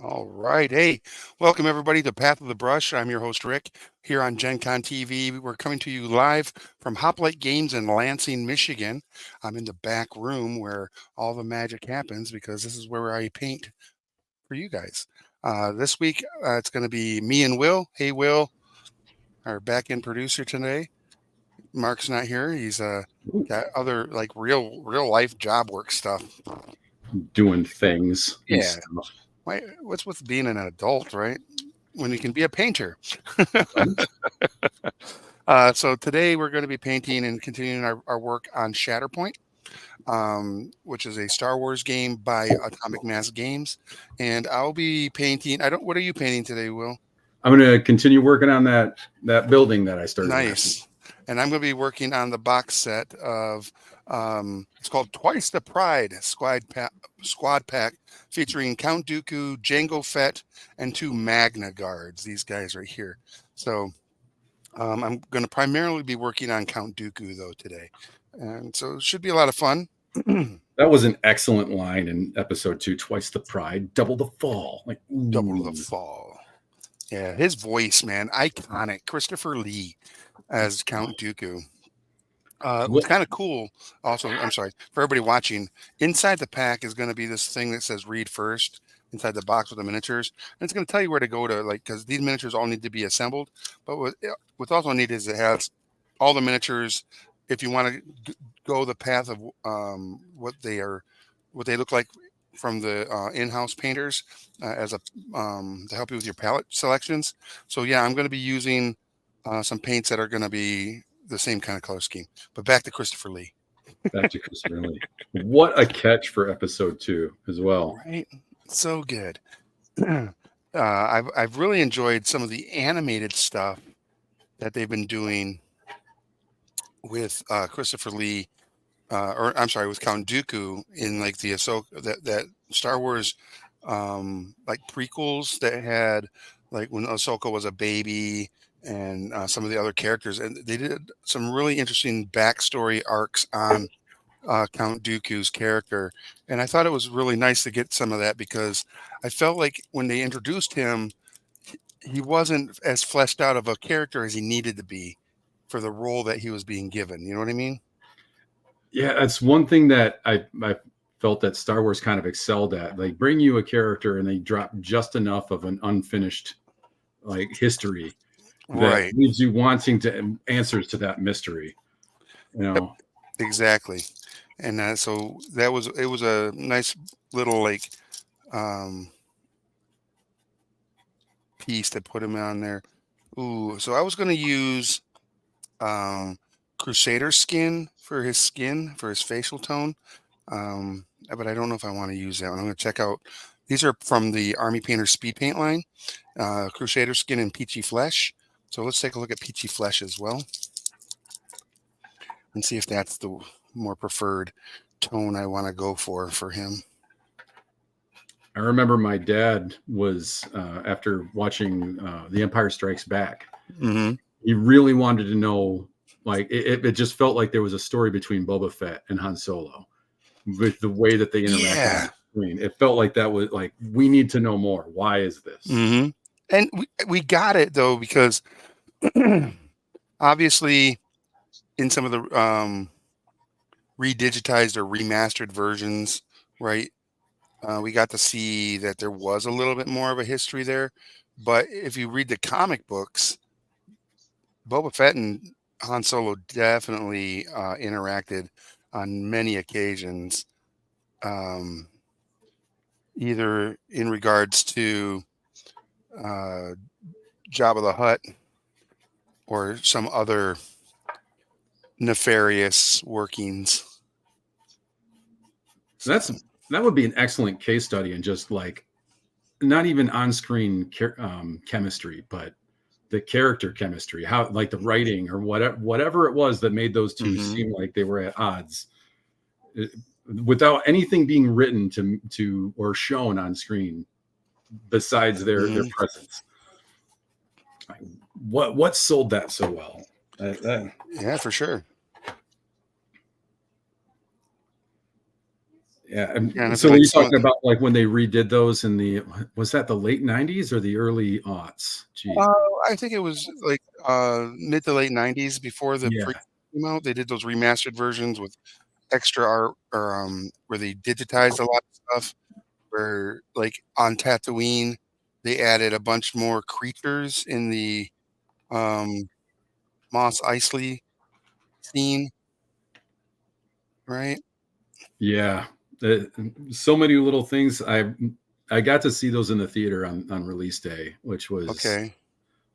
All right. Hey, welcome everybody to Path of the Brush. I'm your host, Rick, here on Gen Con TV. We're coming to you live from Hoplite Games in Lansing, Michigan. I'm in the back room where all the magic happens because this is where I paint for you guys. This week, it's going to be me and Will. Hey, Will, our back end producer today. Mark's not here. He's Ooh, got other like real life job work stuff. doing things and Yeah. stuff. What's with being an adult, right? When you can be a painter. Right? So today we're going to be painting and continuing our work on Shatterpoint, which is a Star Wars game by Atomic Mass Games. And I'll be painting. I don't. What are you painting today, Will? I'm going to continue working on that building that I started last week. Nice. And I'm going to be working on the box set of. It's called Twice the Pride Squad Pack, featuring Count Dooku, Jango Fett, and two Magna Guards. These guys right here. So I'm going to primarily be working on Count Dooku though today, and so it should be a lot of fun. That was an excellent line in episode 2. Twice the pride, double the fall. Like, Double the ooh, fall. Yeah, his voice, man, iconic. Christopher Lee as Count Dooku. What's what? kind of cool, also, I'm sorry, for everybody watching, inside the pack is going to be this thing that says read first inside the box with the miniatures. And it's going to tell you where to go to, like, because these miniatures all need to be assembled. But what's also neat is it has all the miniatures. If you want to go the path of what they look like from the in-house painters as a to help you with your palette selections. So yeah, I'm going to be using some paints that are going to be the same kind of color scheme. But back to Christopher Lee. Back to Christopher Lee. What a catch for episode 2 as well. Right? So good. I've really enjoyed some of the animated stuff that they've been doing with Christopher Lee, or I'm sorry, with Count Dooku in like the Ahsoka that Star Wars like prequels that had like when Ahsoka was a baby and some of the other characters, and they did some really interesting backstory arcs on Count Dooku's character, and I thought it was really nice to get some of that because I felt like when they introduced him, he wasn't as fleshed out of a character as he needed to be for the role that he was being given. You know what I mean? Yeah, that's one thing that I felt that Star Wars kind of excelled at. They bring you a character and they drop just enough of an unfinished like history that Right. leaves you wanting to answers to that mystery. You Yep. know, Exactly. And so that was it was a nice little like um, piece to put him on there. Ooh, so I was gonna use um, Crusader skin for his facial tone. But I don't know if I want to use that one. I'm going to check out. These are from the Army Painter Speed Paint line, Crusader Skin and Peachy Flesh. So let's take a look at Peachy Flesh as well and see if that's the more preferred tone I want to go for him. I remember my dad was after watching The Empire Strikes Back. Hmm. He really wanted to know, like it just felt like there was a story between Boba Fett and Han Solo with the way that they interacted on Yeah. the screen. It felt like that was like we need to know more. Why is this? Hmm. And we got it though because obviously in some of the redigitized or remastered versions, right? We got to see that there was a little bit more of a history there. But if you read the comic books, Boba Fett and Han Solo definitely interacted on many occasions, um, either in regards to uh, Jabba the Hutt or some other nefarious workings. So, That's that would be an excellent case study in just like not even on-screen chemistry, but the character chemistry, how like the writing or whatever it was that made those two mhm, seem like they were at odds uh, without anything being written to or shown on screen besides their mhm. presence. What sold that so well? Yeah, for sure. Yeah. Yeah, and I So feel were like you some of talking about like when they redid those in the, was that the late 90s or the early aughts? Geez. uh, I think it was like mid to late '90s before the Yeah. pre came out. They did those remastered versions with extra art, or where they digitized a lot of stuff. Where like on Tatooine, they added a bunch more creatures in the um, Mos Eisley scene, right? Yeah. Uh, so many little things. I got to see those in the theater on release day, which was Okay,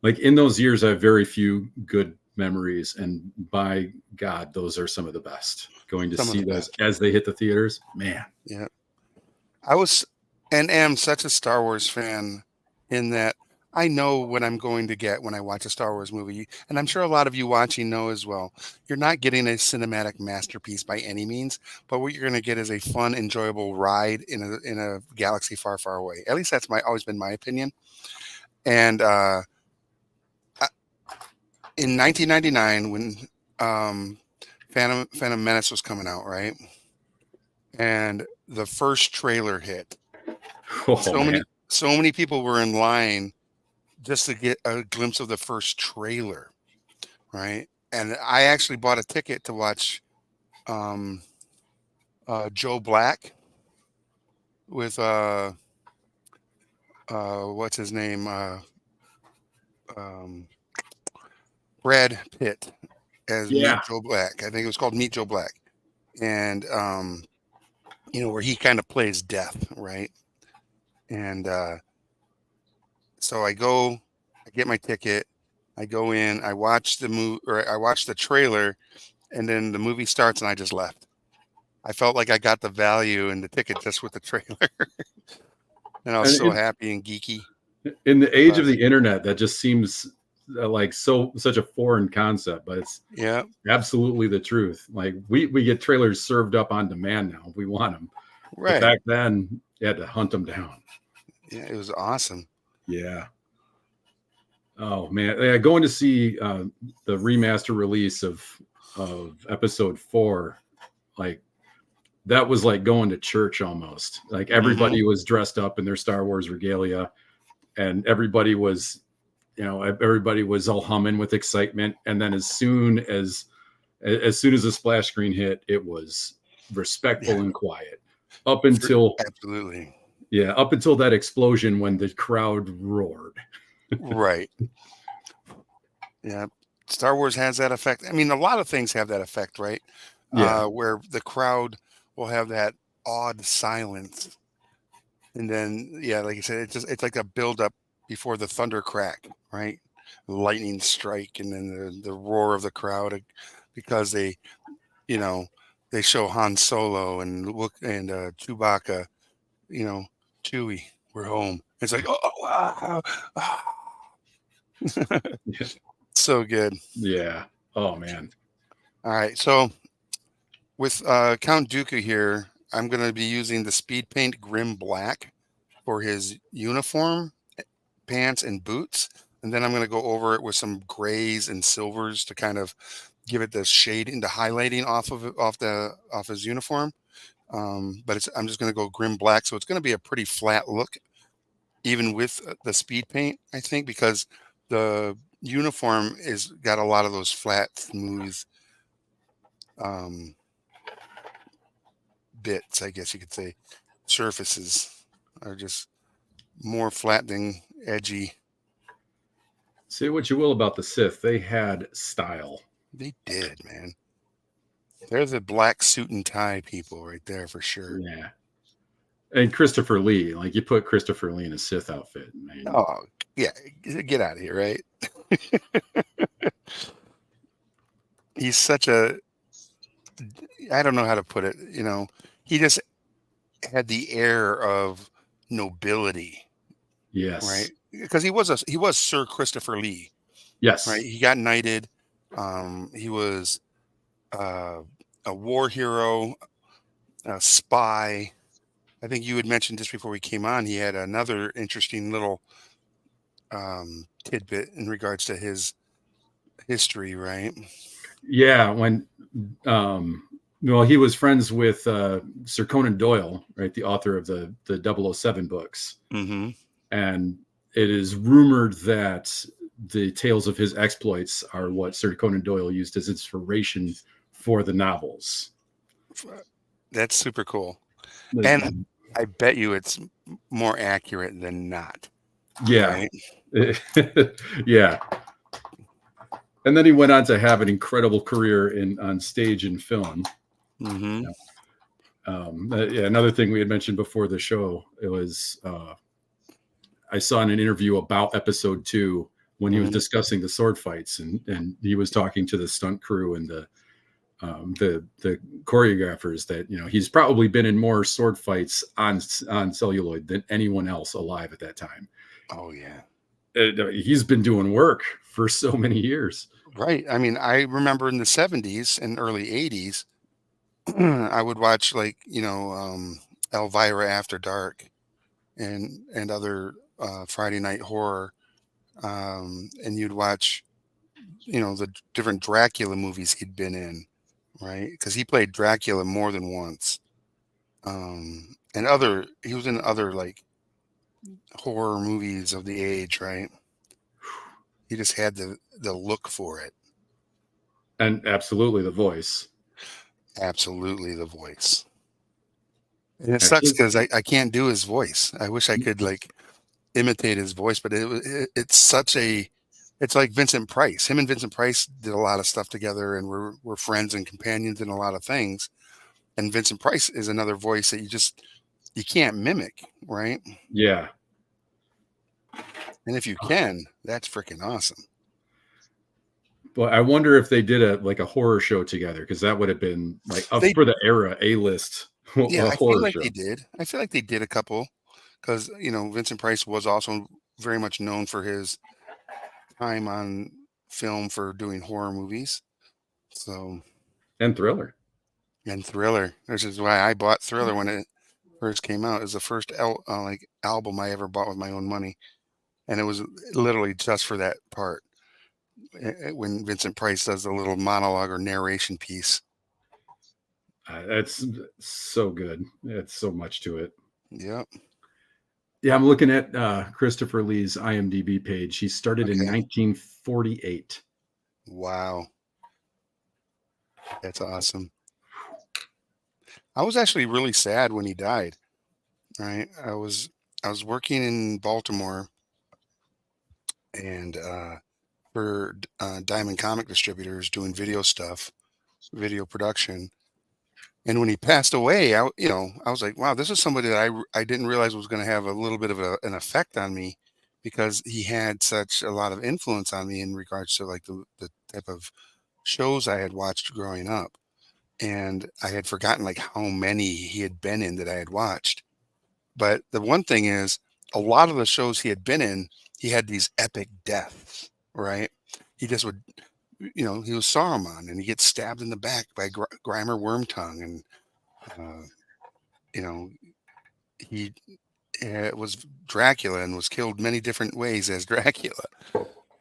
like in those years, I have very few good memories. And by God, those are some of the best. Going to some of the see those best. as they hit the theaters, man. Yeah, I was and am such a Star Wars fan in that I know what I'm going to get when I watch a Star Wars movie, and I'm sure a lot of you watching know as well. You're not getting a cinematic masterpiece by any means, but what you're going to get is a fun, enjoyable ride in a galaxy far, far away. At least that's my always been my opinion. And I- in 1999, when um, Phantom Menace was coming out, right, and the first trailer hit, Oh so man. many people were in line just to get a glimpse of the first trailer, right? And I actually bought a ticket to watch um, Joe Black with what's his name, um, Brad Pitt as Meet Yeah. Joe Black. I think it was called Meet Joe Black, and where he kind of plays death, right? And so I get my ticket, I go in, I watch the movie, or I watch the trailer, and then the movie starts, and I just left. I felt like I got the value in the ticket just with the trailer, and I was And so happy and geeky. in the age of But the internet, that just seems like such a foreign concept, but it's yeah, absolutely the truth. Like we get trailers served up on demand now if we want them, but right. back then you had to hunt them down. Yeah, it was awesome. Yeah. Oh man, yeah, going to see the remaster release of Episode 4, like that was like going to church almost. Like Hmm. everybody was dressed up in their Star Wars regalia, and everybody was all humming with excitement. And then as soon as the splash screen hit, it was Yeah, respectful and quiet up for, until absolutely. that explosion when the crowd roared. Right. Yeah. Star Wars has that effect. I mean, a lot of things have that effect, right? Yeah. Where the crowd will have that awed silence. And then, yeah, like you said, it's like a buildup before the thunder crack, right? Lightning strike, and then the roar of the crowd, because you know, they show Han Solo and look and Chewbacca, you know, Chewie, we're home. It's like, oh, wow. Ah. So good. Yeah. Oh man. All right. So with Count Dooku here, I'm going to be using the speed paint Grim Black for his uniform, pants, and boots. And then I'm going to go over it with some grays and silvers to kind of give it the shade into highlighting off his uniform. But I'm just going to go Grim Black, so it's going to be a pretty flat look, even with the speed paint. I think because the uniform is got a lot of those flat, smooth um, bits. I guess you could say surfaces are just more flat than edgy. Say what you will about the Sith, they had style. They did, man. They're the black suit and tie people right there for sure. Yeah. And Christopher Lee, like you put Christopher Lee in a Sith outfit, man. Oh, yeah, get out of here, right? He's such a, I don't know how to put it, he just had the air of nobility, Yes. right? Because he was Sir Christopher Lee, right? Yes. He got knighted. He was uh, a war hero, a spy. I think you had mentioned just before we came on, he had another interesting little tidbit in regards to his history, right? Yeah. When um Well, he was friends with Sir Conan Doyle, right, the author of the 007 books, Mm-hmm. and it is rumored that the tales of his exploits are what Sir Conan Doyle used as inspiration for the novels. That's super cool. And Like, I bet you it's more accurate than not. yeah, Right. yeah. And then he went on to have an incredible career on stage and film. Mm-hmm. Yeah. Yeah, another thing we had mentioned before the show, it was I saw in an interview about episode 2 when he was Mm-hmm. discussing the sword fights, and he was talking to the stunt crew and the choreographers that he's probably been in more sword fights on celluloid than anyone else alive at that time. Oh yeah. He's been doing work for so many years. Right. I mean, I remember in the 70s and early 80s, I would watch like, Elvira After Dark and other Friday night horror. And you'd watch, the different Dracula movies he'd been in, right? Because he played Dracula more than once. And he was in other like horror movies of the age, right? He just had the look for it. And absolutely the voice. Absolutely the voice. And it sucks Actually, because I can't do his voice. I wish I could like imitate his voice, but it's like Vincent Price. Him and Vincent Price did a lot of stuff together, and we're friends and companions in a lot of things. And Vincent Price is another voice that you can't mimic, right? yeah. And if you can, that's freaking awesome. But I wonder if they did a horror show together, because that would have been like up They for the era A-list Yeah, a I feel horror like they show. did. I feel like they did a couple because Vincent Price was also very much known for his time on film for doing horror movies. So, And Thriller. and Thriller, which is why I bought Thriller when it first came out. It was the first like album I ever bought with my own money, and it was literally just for that part when Vincent Price does the little monologue or narration piece. That's so good. It's so much to it. Yep. Yeah, I'm looking at Christopher Lee's IMDb page. He started in Okay. 1948. Wow, that's awesome. I was actually really sad when he died. Right. I was working in Baltimore and for Diamond Comic Distributors doing video stuff, video production. And when he passed away, I was like, wow, this is somebody that I didn't realize was going to have a little bit of an effect on me because he had such a lot of influence on me in regards to like the type of shows I had watched growing up. And I had forgotten like how many he had been in that I had watched. But the one thing is, a lot of the shows he had been in, he had these epic deaths, right? He just would, he was Saruman, and he gets stabbed in the back by Grimer Wormtongue, and uh, you know, he was Dracula and was killed many different ways as Dracula.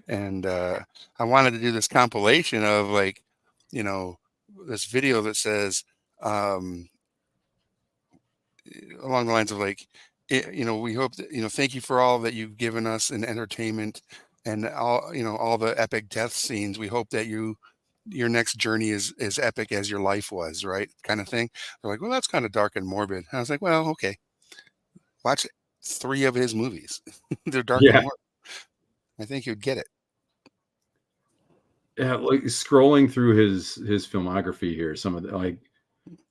And I wanted to do this compilation of like, you know, this video that says, um, along the lines of like, we hope that, thank you for all that you've given us in entertainment and all the epic death scenes. We hope that your next journey is as epic as your life was, right? Kind of thing. They're like, well, that's kind of dark and morbid. I was like, well, okay, watch 3 of his movies. They're dark and Yeah. morbid. I think you'd get it. Yeah, like scrolling through his filmography here, some of the like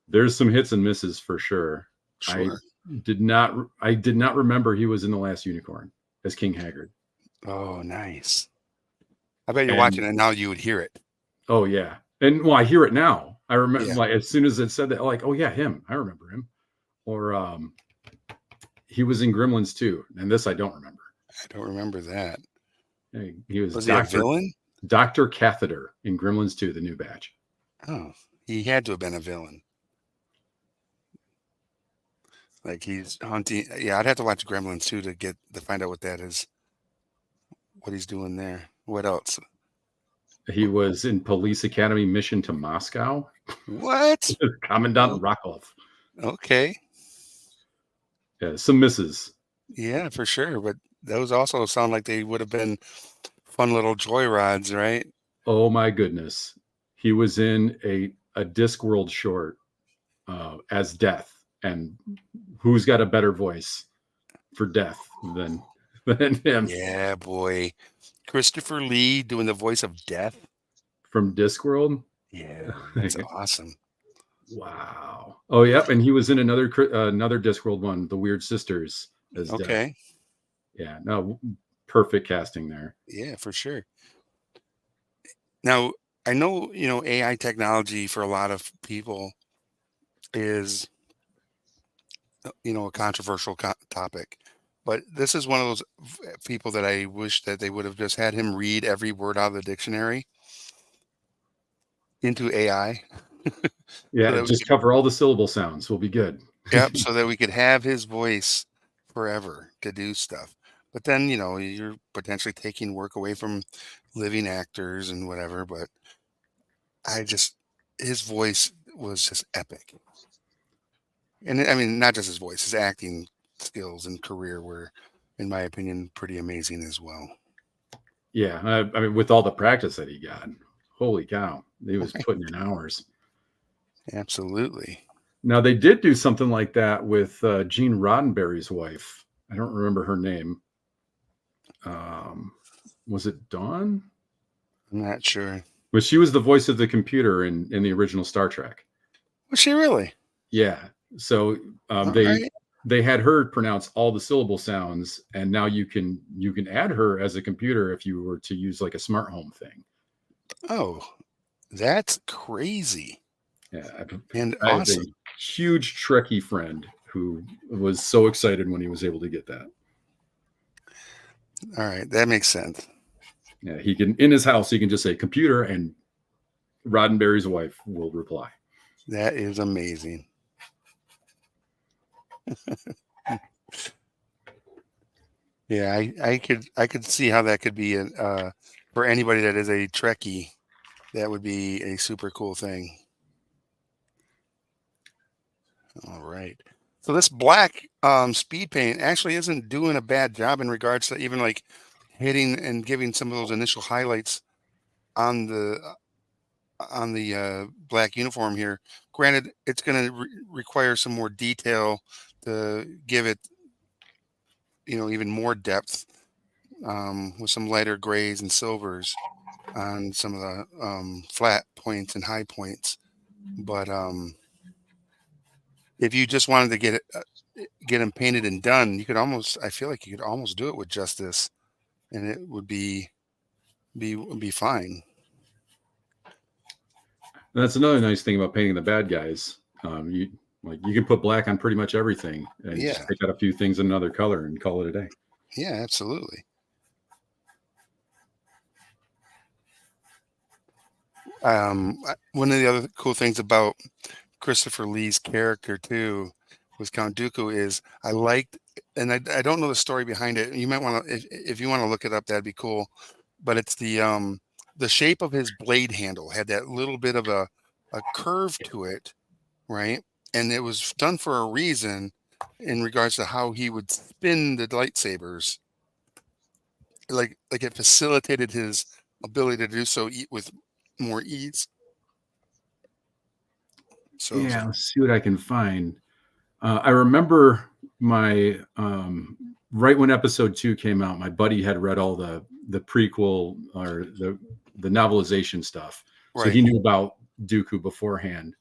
there's some hits and misses for sure. I Sure. I did not remember he was in The Last Unicorn as King Haggard. Oh, nice. I bet you're watching And it now. You would hear it. oh yeah. And well, I hear it now. I remember Yeah, like as soon as it said that, like, oh yeah, him. I remember him. Or he was in Gremlins too. And this I don't remember. I don't remember that. He was Was he a Dr. villain? Dr. Catheter in Gremlins 2, the new batch. Oh, he had to have been a villain. Like he's hunting. Yeah, I'd have to watch Gremlins too to find out what that is. What he's doing there. What else? He was in Police Academy Mission to Moscow. What? Commandant Oh, Rokov. okay. Yeah, some misses. Yeah, for sure. But those also sound like they would have been fun little joyrides, right? Oh my goodness. He was in a Discworld short as Death. And who's got a better voice for Death than him Yeah, boy. Christopher Lee doing the voice of Death. from Discworld? Yeah, that's awesome. Wow. Oh, yep. And he was in another Discworld one, The Weird Sisters, as Death. Okay. Yeah. No, perfect casting there. Yeah, for sure. Now, I know, AI technology for a lot of people is, a controversial topic, but this is one of those people that I wish that they would have just had him read every word out of the dictionary into AI so Yeah. that we Just could, cover all the syllable sounds. We'll be good. yep, so that we could have his voice forever to do stuff. But then, you're potentially taking work away from living actors and whatever, but I just his voice was just epic. And I mean, not just his voice, his acting skills and career were, in my opinion, pretty amazing as well. Yeah. I mean, with all the practice that he got, holy cow. He was Right. putting in hours. Absolutely. Now, they did do something like that with Gene Roddenberry's wife. I don't remember her name. Was it Dawn? I'm not sure. But she was the voice of the computer in the original Star Trek. Was she really? Yeah. So All they right. they had her pronounce all the syllable sounds, and now you can add her as a computer if you were to use like a smart home thing. Oh, that's crazy Yeah, and I have a awesome. huge Trekkie friend who was so excited when he was able to get that. All right, that makes sense. Yeah, he can in his house he can just say computer, and Roddenberry's wife will reply. That is amazing. Yeah, I could see how that could be for anybody that is a Trekkie. That would be a super cool thing. All right. So this black speed paint actually isn't doing a bad job in regards to even like hitting and giving some of those initial highlights on the black uniform here. Granted, it's going to require some more detail to give it, even more depth with some lighter grays and silvers on some of the flat points and high points. But if you just wanted to get them painted and done, I feel like you could almost do it with just this, and it would be fine. And that's another nice thing about painting the bad guys. You can put black on pretty much everything, and Yeah, just take out a few things in another color and call it a day. yeah, absolutely. One of the other cool things about Christopher Lee's character too was Count Dooku is I liked, and I don't know the story behind it. You might want to if you want to look it up, that'd be cool. But it's the shape of his blade handle had that little bit of a curve to it, right? And it was done for a reason in regards to how he would spin the lightsabers. Like it facilitated his ability to do so with more ease. So Yeah, let's see what I can find. I remember my right when episode 2 came out, my buddy had read all the prequel or the novelization stuff, so he right. knew about Dooku beforehand.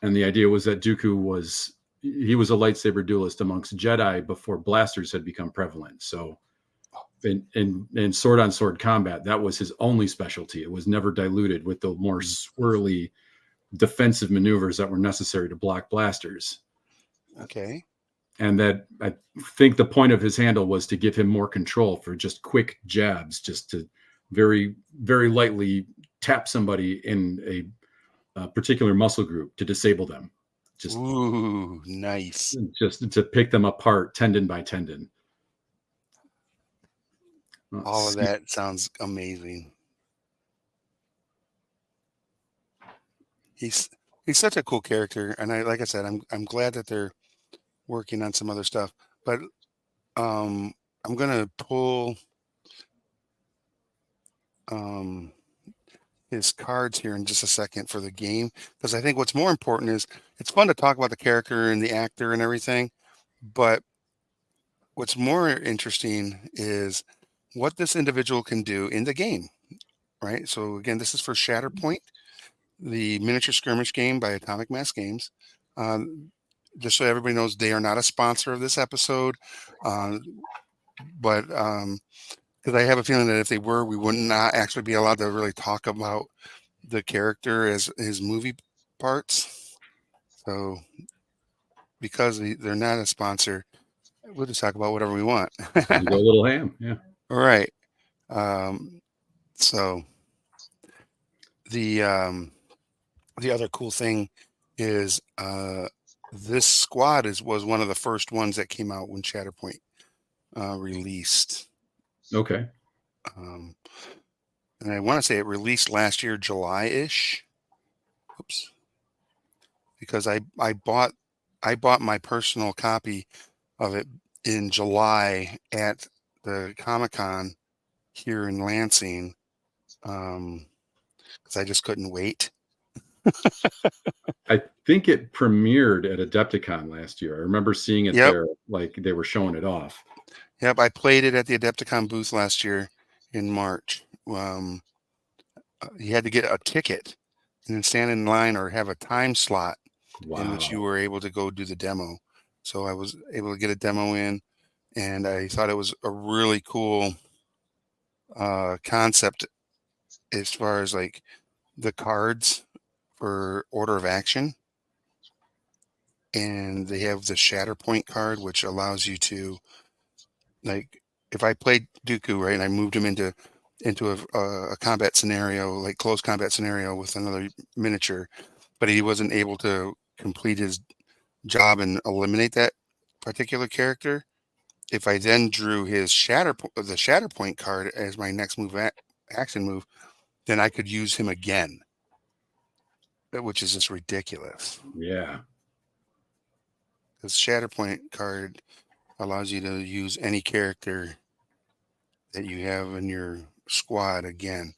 And the idea was that Dooku was a lightsaber duelist amongst Jedi before blasters had become prevalent. So in sword on sword combat, that was his only specialty. It was never diluted with the more swirly defensive maneuvers that were necessary to block blasters. Okay. And that I think the point of his handle was to give him more control for just quick jabs, just to very, very lightly tap somebody in a particular muscle group to disable them. Ooh, nice. Just to pick them apart tendon by tendon. All Let's of see. that sounds amazing. he's he's such a cool character, and like I said, I'm glad that they're working on some other stuff. But um, I'm gonna pull um his cards here in just a second for the game, because I think what's more important is it's fun to talk about the character and the actor and everything, but what's more interesting is what this individual can do in the game, right? So again, this is for Shatterpoint, the miniature skirmish game by Atomic Mass Games. Um, just so everybody knows, they are not a sponsor of this episode, uh, but because I have a feeling that if they were, we would not actually be allowed to really talk about the character as his movie parts. So because they're not a sponsor, we'll just talk about whatever we want. You go a little ham. Yeah. All right. Um, so the other cool thing is this squad was one of the first ones that came out when Shatterpoint released. Okay. Um, and I want to say it released last year, July-ish. Oops. Because I bought my personal copy of it in July at the Comic-Con here in Lansing, because I just couldn't wait. I think it premiered at Adepticon last year. I remember seeing it Yep. there, like they were showing it off. Yep, I played it at the Adepticon booth last year in March. You had to get a ticket and then stand in line or have a time slot in which you Wow. were able to go do the demo. So I was able to get a demo in, and I thought it was a really cool concept as far as like the cards for order of action. And they have the Shatterpoint card, which allows you to, like, if I played Dooku, right, and I moved him into a combat scenario, like close combat scenario with another miniature, but he wasn't able to complete his job and eliminate that particular character. If I then drew his the Shatterpoint card as my next action move, then I could use him again, which is just ridiculous. Yeah. Because Shatterpoint card allows you to use any character that you have in your squad again.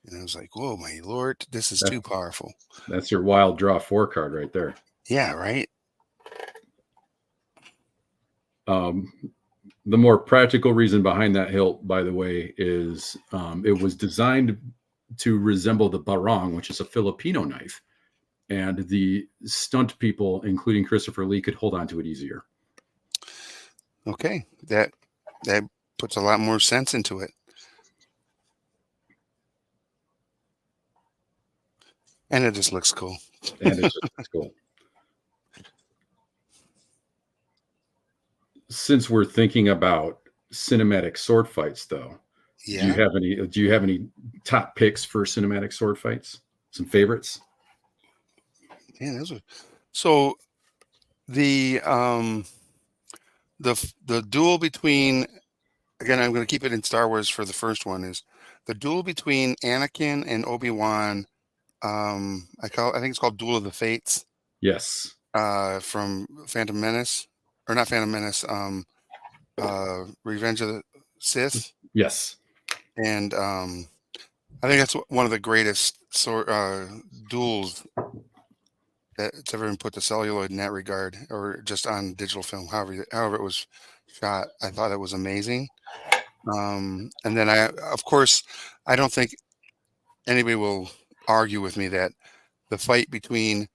And I was like, whoa, my lord, this is too powerful. That's your wild draw 4 card right there. Yeah, right. The more practical reason behind that hilt, by the way, is it was designed to resemble the barong, which is a Filipino knife, and the stunt people, including Christopher Lee, could hold on to it easier. Okay, that puts a lot more sense into it. And it just looks cool. And it's just cool. Since we're thinking about cinematic sword fights, though, Yeah. do you have any top picks for cinematic sword fights? Some favorites? Yeah, so the duel between, again, I'm going to keep it in Star Wars for the first one, is the duel between Anakin and Obi-Wan. I think it's called Duel of the Fates. Yes. From Phantom Menace, or not Phantom Menace. Revenge of the Sith. Yes. And I think that's one of the greatest duels that's ever been put to celluloid in that regard, or just on digital film. However it was shot, I thought it was amazing. And then of course, I don't think anybody will argue with me that the fight between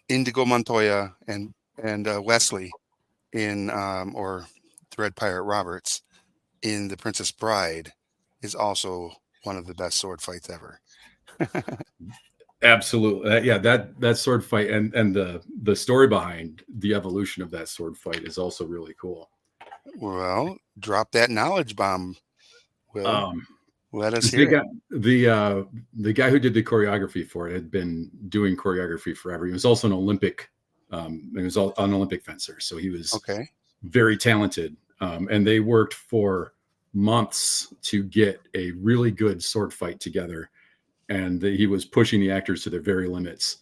Indigo Montoya and Wesley in or Red Pirate Roberts in The Princess Bride is also one of the best sword fights ever. Absolutely. Yeah, that sword fight and the story behind the evolution of that sword fight is also really cool. Well, drop that knowledge bomb, Will. Let us hear it. The guy who did the choreography for it had been doing choreography forever. He was also an Olympic an Olympic fencer, so he was Okay. very talented. And they worked for months to get a really good sword fight together. and he was pushing the actors to their very limits,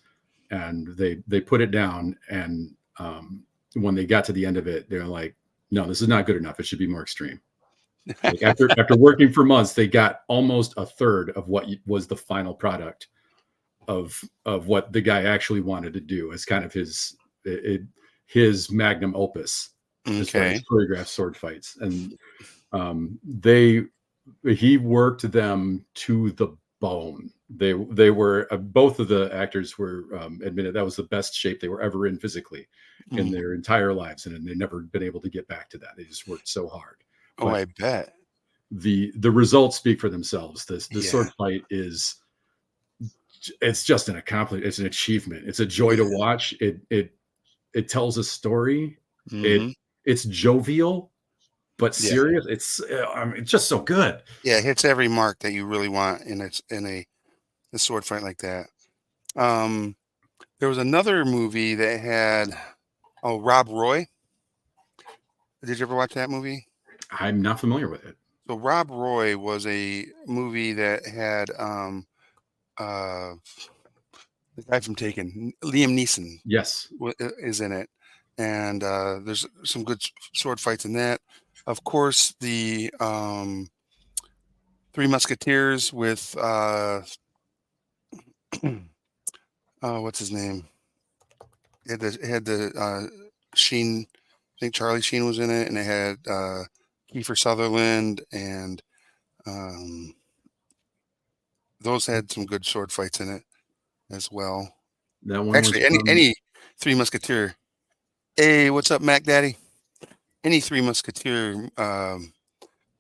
and they put it down. And when they got to the end of it, they're like, no, this is not good enough. It should be more extreme. Like after working for months, they got almost a third of what was the final product of what the guy actually wanted to do as kind of his magnum opus as far as Okay. choreographed sword fights. And he worked them to the bone. They were both of the actors were admitted that was the best shape they were ever in physically in their entire lives, and they've never been able to get back to that. They just worked so hard. Oh, But I bet. the results speak for themselves. The Yeah. sword fight it's just an accomplishment. It's an achievement. It's a joy to watch. It tells a story. Mhm. It's jovial but Yeah. serious. It's just so good. Yeah, it hits every mark that you really want in a sword fight like that. There was another movie that had Rob Roy. Did you ever watch that movie? I'm not familiar with it. So Rob Roy was a movie that had uh, the guy from Taken, Liam Neeson, Yes. is in it, and there's some good sword fights in that. Of course, the Three Musketeers with what's his name? It had the Sheen. I think Charlie Sheen was in it, and it had Kiefer Sutherland, and um, those had some good sword fights in it as well. That one was Actually, from any Three Musketeer. Hey, what's up, Mac Daddy? Any Three Musketeer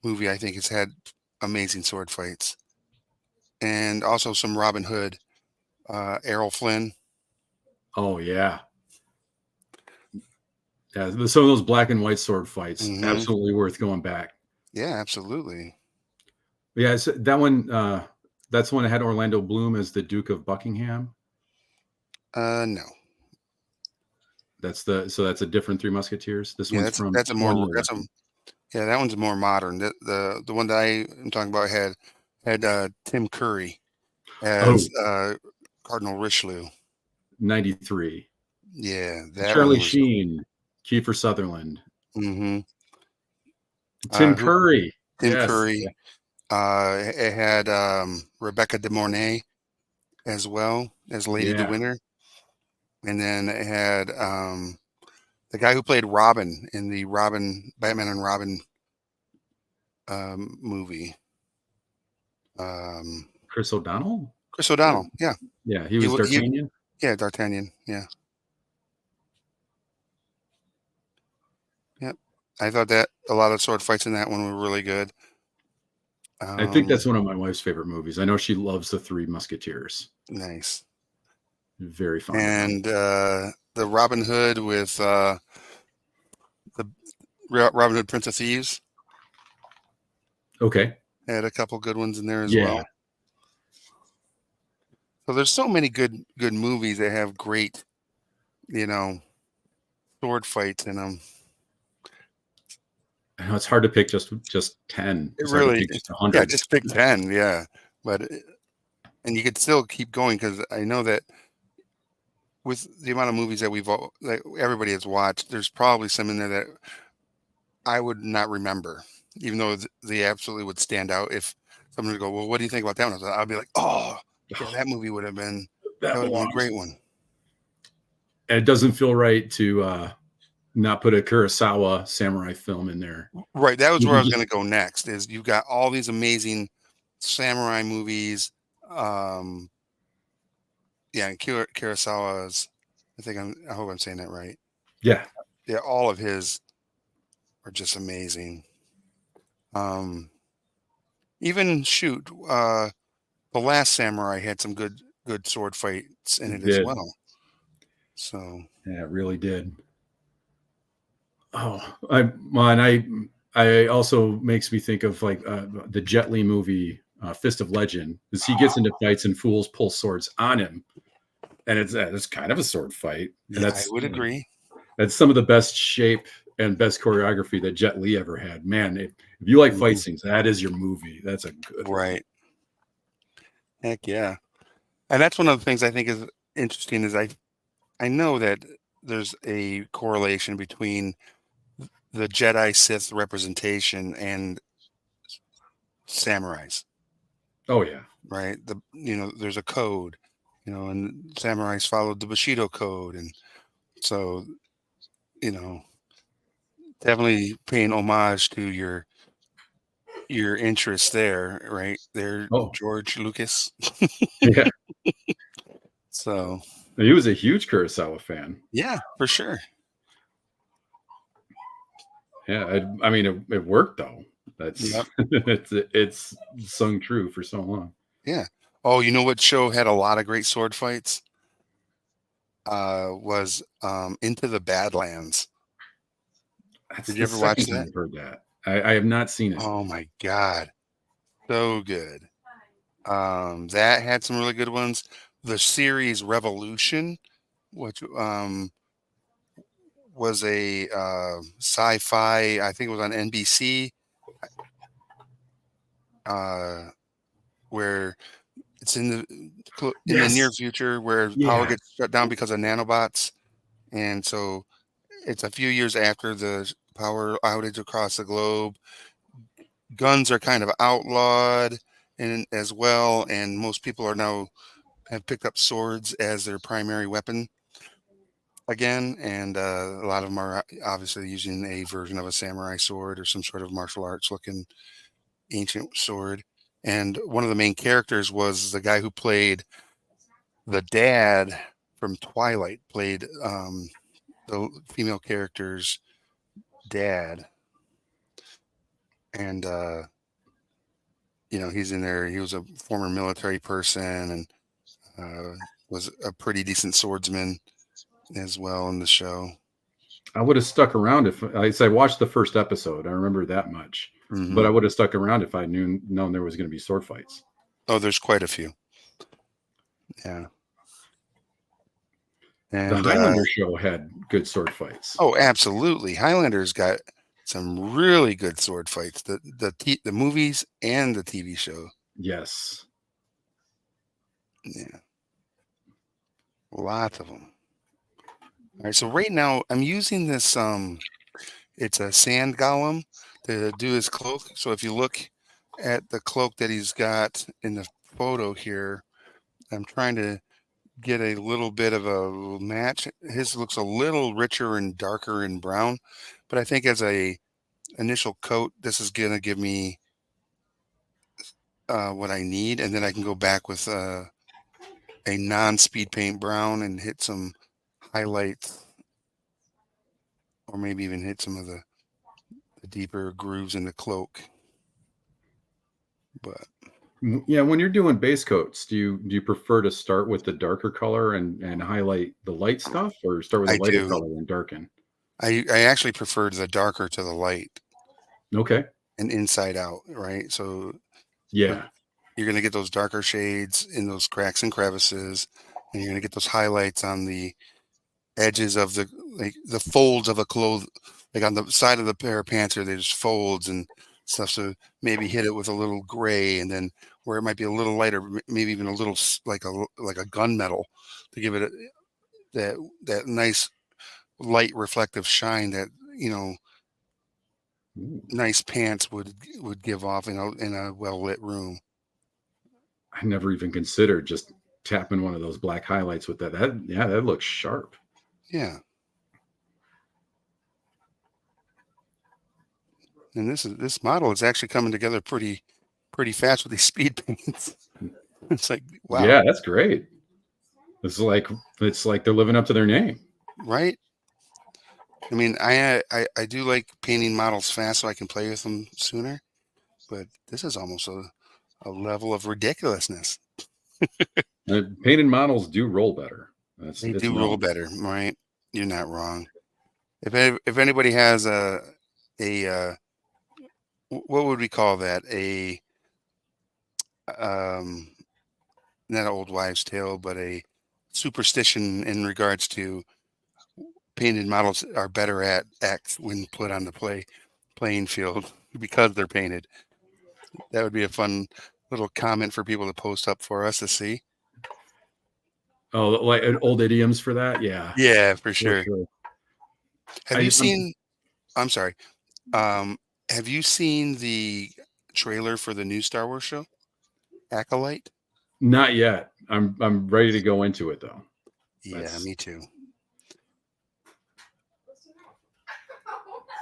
movie, I think, has had amazing sword fights, and also some Robin Hood, Errol Flynn. oh yeah. Yeah, some of those black and white sword fights, Mhm. absolutely worth going back. Yeah, absolutely. Yeah, so that one, that's the one that had Orlando Bloom as the Duke of Buckingham. No. So that's a different Three Musketeers. This Yeah, one's that's from that's a more that's 2011. yeah, that one's more modern. The one that I am talking about had Tim Curry Oh, as Cardinal Richelieu. 93. Yeah, that one Charlie was. Sheen, Kiefer Sutherland, Hmm. Tim Who Curry. Tim Yes. Curry. It had Rebecca De Mornay as well as Lady de Yeah. Winter, and then it had the guy who played Robin in the Batman and Robin movie. Chris O'Donnell? Chris O'Donnell. Yeah, Yeah, he he was wa- he D'Artagnan. yeah, D'Artagnan. Yeah, yep. I thought that a lot of sword fights in that one were really good. I think that's one of my wife's favorite movies. I know she loves the Three Musketeers. Nice. Very fond of them. And the Robin Hood with the Robin Hood Prince of Thieves Okay. had a couple good ones in there as Yeah. well. So there's so many good movies that have great, sword fights in them. I know it's hard to pick just 10. It It's hard to really, pick just yeah, 100. just pick 10, yeah. But and you could still keep going because I know that with the amount of movies that everybody has watched, there's probably some in there that I would not remember, even though they absolutely would stand out. If someone would go, "Well, what do you think about that one?" I'd be like, "Oh, yeah, that movie would have been That a belongs. great one." And it doesn't feel right to not put a Kurosawa samurai film in there. Right, that was where I was going to go next. Is you've got all these amazing samurai movies. Um, yeah, and Kurosawa's. I hope I'm saying that right. Yeah. Yeah, all of his are just amazing. Even shoot, The Last Samurai had some good sword fights in It it as did. well. So Yeah, it really did. Oh, I also makes me think of like the Jet Li movie, Fist of Legend, because he gets into fights and fools pull swords on him, and it's kind of a sword fight, and yeah, I would agree. that's some of the best shape and best choreography that Jet Li ever had. Man, if you like fight Mhm. scenes, that is your movie. That's a good one. Right. Heck yeah. And that's one of the things I think is interesting is I know that there's a correlation between the Jedi Sith representation and samurais, Oh yeah. right? There's a code, and samurais followed the Bushido code, and so you know, definitely paying homage to your interest there, right there, Oh George Lucas. yeah. So He was a huge Kurosawa fan. yeah, for sure. Yeah, I mean, it worked though. That's Yep. it's sung true for so long. Yeah. Oh, you know what show had a lot of great sword fights? Was Into the Badlands. That's Did you the ever watch second time that? I've heard that. I have not seen it. Oh my God. So good. That had some really good ones. The series Revolution, which was a sci-fi, I think it was on NBC, uh, where it's in the near Yes. future where power Yeah. gets shut down because of nanobots, and so it's a few years after the power outage across the globe. Guns are kind of outlawed and as well, and most people are now have picked up swords as their primary weapon again, and a lot of them are obviously using a version of a samurai sword or some sort of martial arts looking ancient sword. And one of the main characters was the guy who played the dad from Twilight, played the female character's dad, and he's in there. He was a former military person and was a pretty decent swordsman as well in the show. I would have stuck around if I watched the first episode. I remember that much, but Hmm. I would have stuck around if I known there was going to be sword fights. Oh, there's quite a few. Yeah. The And Highlander show had good sword fights. oh, absolutely. Highlander's got some really good sword fights. The movies and the TV show. Yes. Yeah, lots of them. All right, so right now I'm using this it's a sand golem to do his cloak. So if you look at the cloak that he's got in the photo here, I'm trying to get a little bit of a match. His looks a little richer and darker in brown, but I think as a initial coat, this is gonna give me what I need, and then I can go back with a non-speed paint brown and hit some highlights, or maybe even hit some of the deeper grooves in the cloak. But Yeah, when you're doing base coats, do you prefer to start with the darker color and highlight the light stuff, or start with a I lighter do. color and darken? I actually preferred the darker to the light Okay. and inside out, right? So with, Yeah. you're going to get those darker shades in those cracks and crevices, and you're going to get those highlights on the edges of the folds of a cloth, like on the side of the pair of pants here, there's folds and stuff. So maybe hit it with a little gray, and then where it might be a little lighter, maybe even a little like a gunmetal to give it that nice light reflective shine that Ooh, nice pants would give off in a well lit room. I never even considered just tapping one of those black highlights with that. Yeah, that looks sharp. Yeah, and this model is actually coming together pretty fast with these speed paints. It's like wow, Yeah, that's great. It's like they're living up to their name. right? I mean, I do like painting models fast so I can play with them sooner, but this is almost a level of ridiculousness. Painted models do roll better. They It's do roll known. better, right? You're not wrong. If anybody has a what would we call that? A um not an old wives' tale, but a superstition in regards to painted models are better at X when put on the playing field because they're painted. That would be a fun little comment for people to post up for us to see. Oh, like old idioms for that. Yeah, Yeah, for for sure. sure. Have you seen? I'm sorry. Um, have you seen the trailer for the new Star Wars show, Acolyte? Not yet. I'm ready to go into it though. Yeah, That's me too.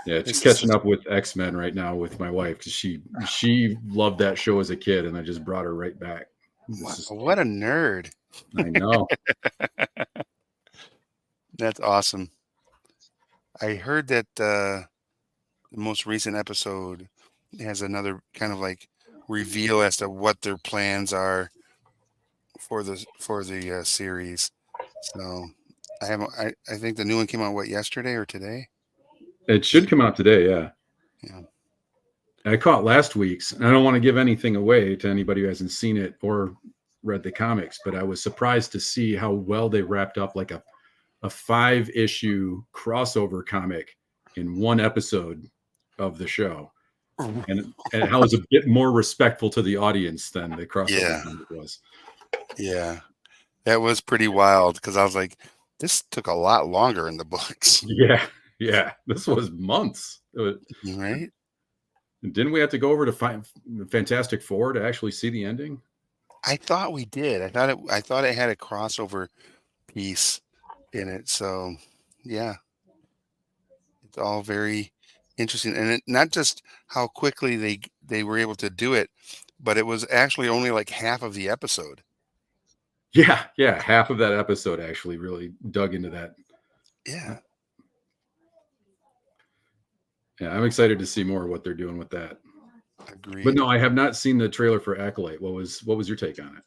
Yeah, it's This is catching up with X-Men right now with my wife because she loved that show as a kid, and I just brought her right back. wow, This is, what a nerd. I know. That's awesome. I heard that the most recent episode has another kind of like reveal as to what their plans are for the series. So I haven't. I think the new one came out what, yesterday or today? It Is should it? come out today. Yeah, Yeah. I caught last week's, and I don't want to give anything away to anybody who hasn't seen it or read the comics, but I was surprised to see how well they wrapped up like a 5-issue crossover comic in one episode of the show, and how it's a bit more respectful to the audience than the crossover Yeah. comic was. Yeah. That was pretty wild because I was like, this took a lot longer in the books, Yeah, yeah. This was months. right? Didn't we have to go over to Fantastic Four to actually see the ending? I thought we did. I thought it had a crossover piece in it. So yeah, it's all very interesting, and not just how quickly they were able to do it, but it was actually only like half of the episode. Yeah, yeah. Half of that episode actually really dug into that. Yeah, Yeah, I'm excited to see more of what they're doing with that. But agreed. no, I have not seen the trailer for Acolyte. What was your take on it?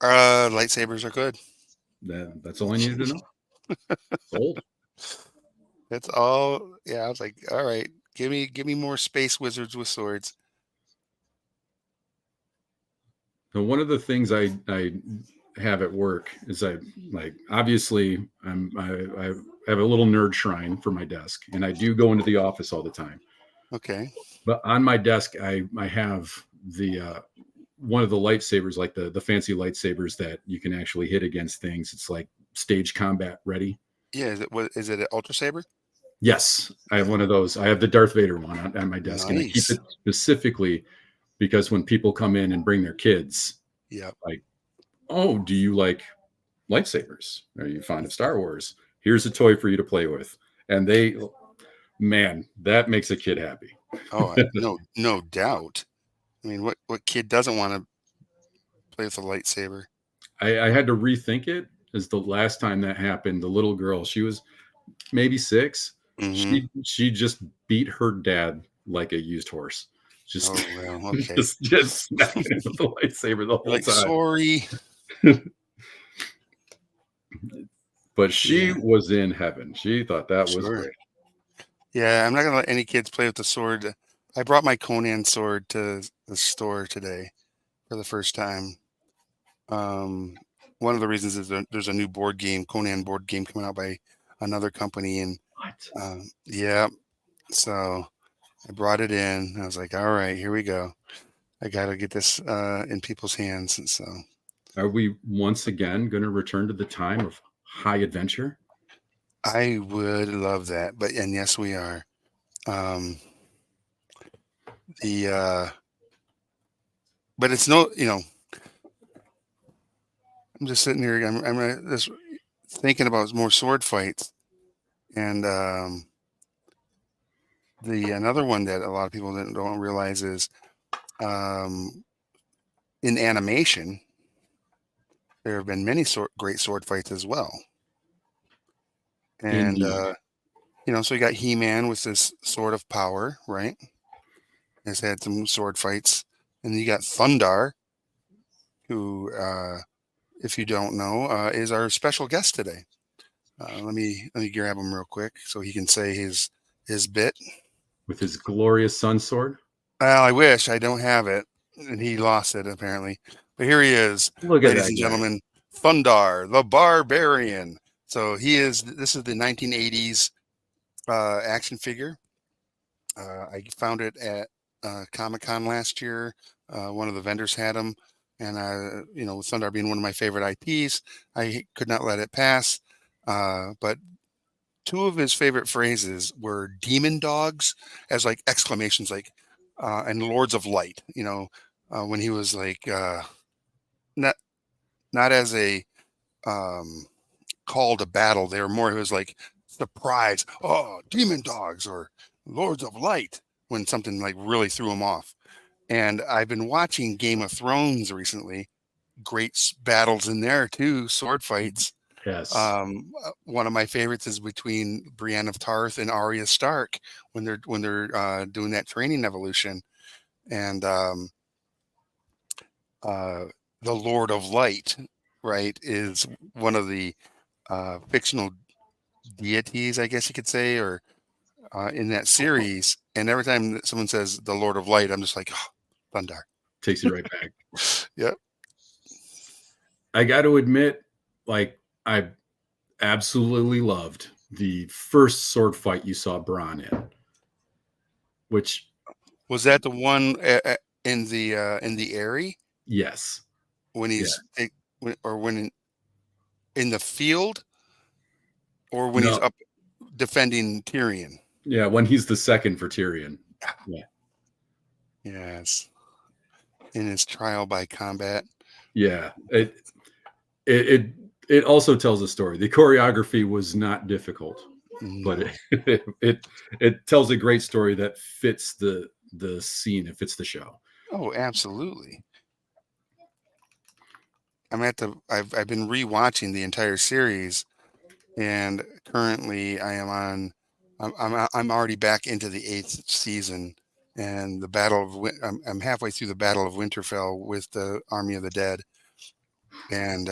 Lightsabers are good. That's all I needed to know. Sold. That's all. Yeah, I was like, all right, give me more space wizards with swords. So one of the things I have at work is I like obviously I have a little nerd shrine for my desk, and I do go into the office all the time. Okay. But on my desk, I have the one of the lightsabers, like the fancy lightsabers that you can actually hit against things. It's like stage combat ready. Yeah. Is it an ultra saber? Yes, I have Yeah. one of those. I have the Darth Vader one on my desk, and I keep Nice. it specifically because when people come in and bring their kids, Yep. like, oh, do you like lightsabers? Are you fond of Star Wars? Here's a toy for you to play with. And man, that makes a kid happy. Oh, no doubt. I mean, what kid doesn't want to play with a lightsaber? I had to rethink it as the last time that happened. The little girl, she was maybe 6. Mm-hmm. She just beat her dad like a used horse. Just Oh well. Okay. just smacking him with the lightsaber the You're whole like, time. sorry. But she Yeah. was in heaven. She thought that was Sure. great. Yeah, I'm not gonna let any kids play with the sword. I brought my Conan sword to the store today for the first time. Um, one of the reasons is there's a new board game, Conan board game, coming out by another company, and What? yeah, so I brought it in. I was like, all right, here we go. I got to get this in people's hands, and so Are we once again going to return to the time of high adventure? I would love that. But and yes, we are. Um, the but it's no, I'm just sitting here. I'm just thinking about more sword fights, and the another one that a lot of people don't realize is um, in animation there have been many great sword fights as well, and Indeed. so you got He-Man with this sword of power, right? Has had some sword fights, and you got Thundar, who, if you don't know, is our special guest today. Let me grab him real quick so he can say his bit. With his glorious sun sword. Well, I wish I don't have it, and he lost it apparently. But here he is, Look at ladies that and guy. gentlemen, Thundar the Barbarian. So he is. This is the 1980s action figure. I found it at Comic-Con last year One of the vendors had them, and with Thundar being one of my favorite IPs, I could not let it pass. But two of his favorite phrases were "demon dogs" as like exclamations, like and "lords of light." When he was like not not as a um, call to battle. They were more. It was like surprise. Oh, demon dogs or lords of light when something like really threw him off. And I've been watching Game of Thrones recently. Great battles in there too, sword fights. Yes. One of my favorites is between Brienne of Tarth and Arya Stark when they're doing that training evolution, and uh, the Lord of Light, right, is one of the fictional deities, I guess you could say, or in that series. And every time that someone says the Lord of Light, I'm just like, oh, Thundar. Takes you right back. Yep. I got to admit, like, I absolutely loved the first sword fight you saw Bronn in, which, Was that the one in the Eyrie yes, when yeah, when in the field, or when he's no, up defending Tyrion? yeah, when he's the second for Tyrion, yeah, Yes, in his trial by combat. yeah. It it also tells a story. The choreography was not difficult, but No. it tells a great story that fits the scene. It fits the show. Oh, absolutely. I've been rewatching the entire series, and currently I'm already back into the 8th season, and I'm halfway through the Battle of Winterfell with the Army of the Dead, and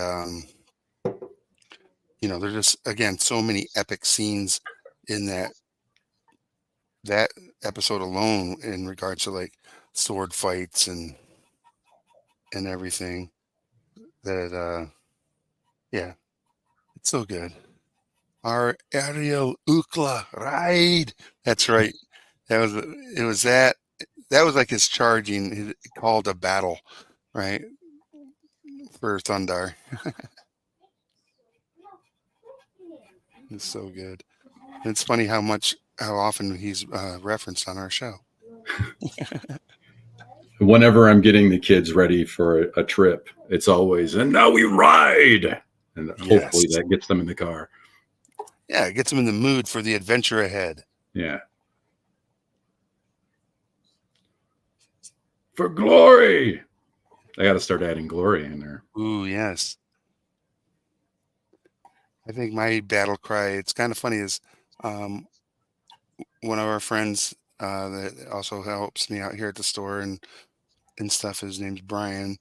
there's just again so many epic scenes in that episode alone in regards to like sword fights and everything that yeah, it's so good. Our Ariel Ukla ride. That's right. That was like his charging, his call to battle, right? For Thundar. It's so good. It's funny how often he's referenced on our show. Whenever I'm getting the kids ready for a trip, it's always, and now we ride. And hopefully Yes. that gets them in the car. Yeah, it gets him in the mood for the adventure ahead. Yeah. For glory. I got to start adding glory in there. Ooh, yes. I think my battle cry, it's kind of funny, is um, one of our friends that also helps me out here at the store and stuff. His name's Brian.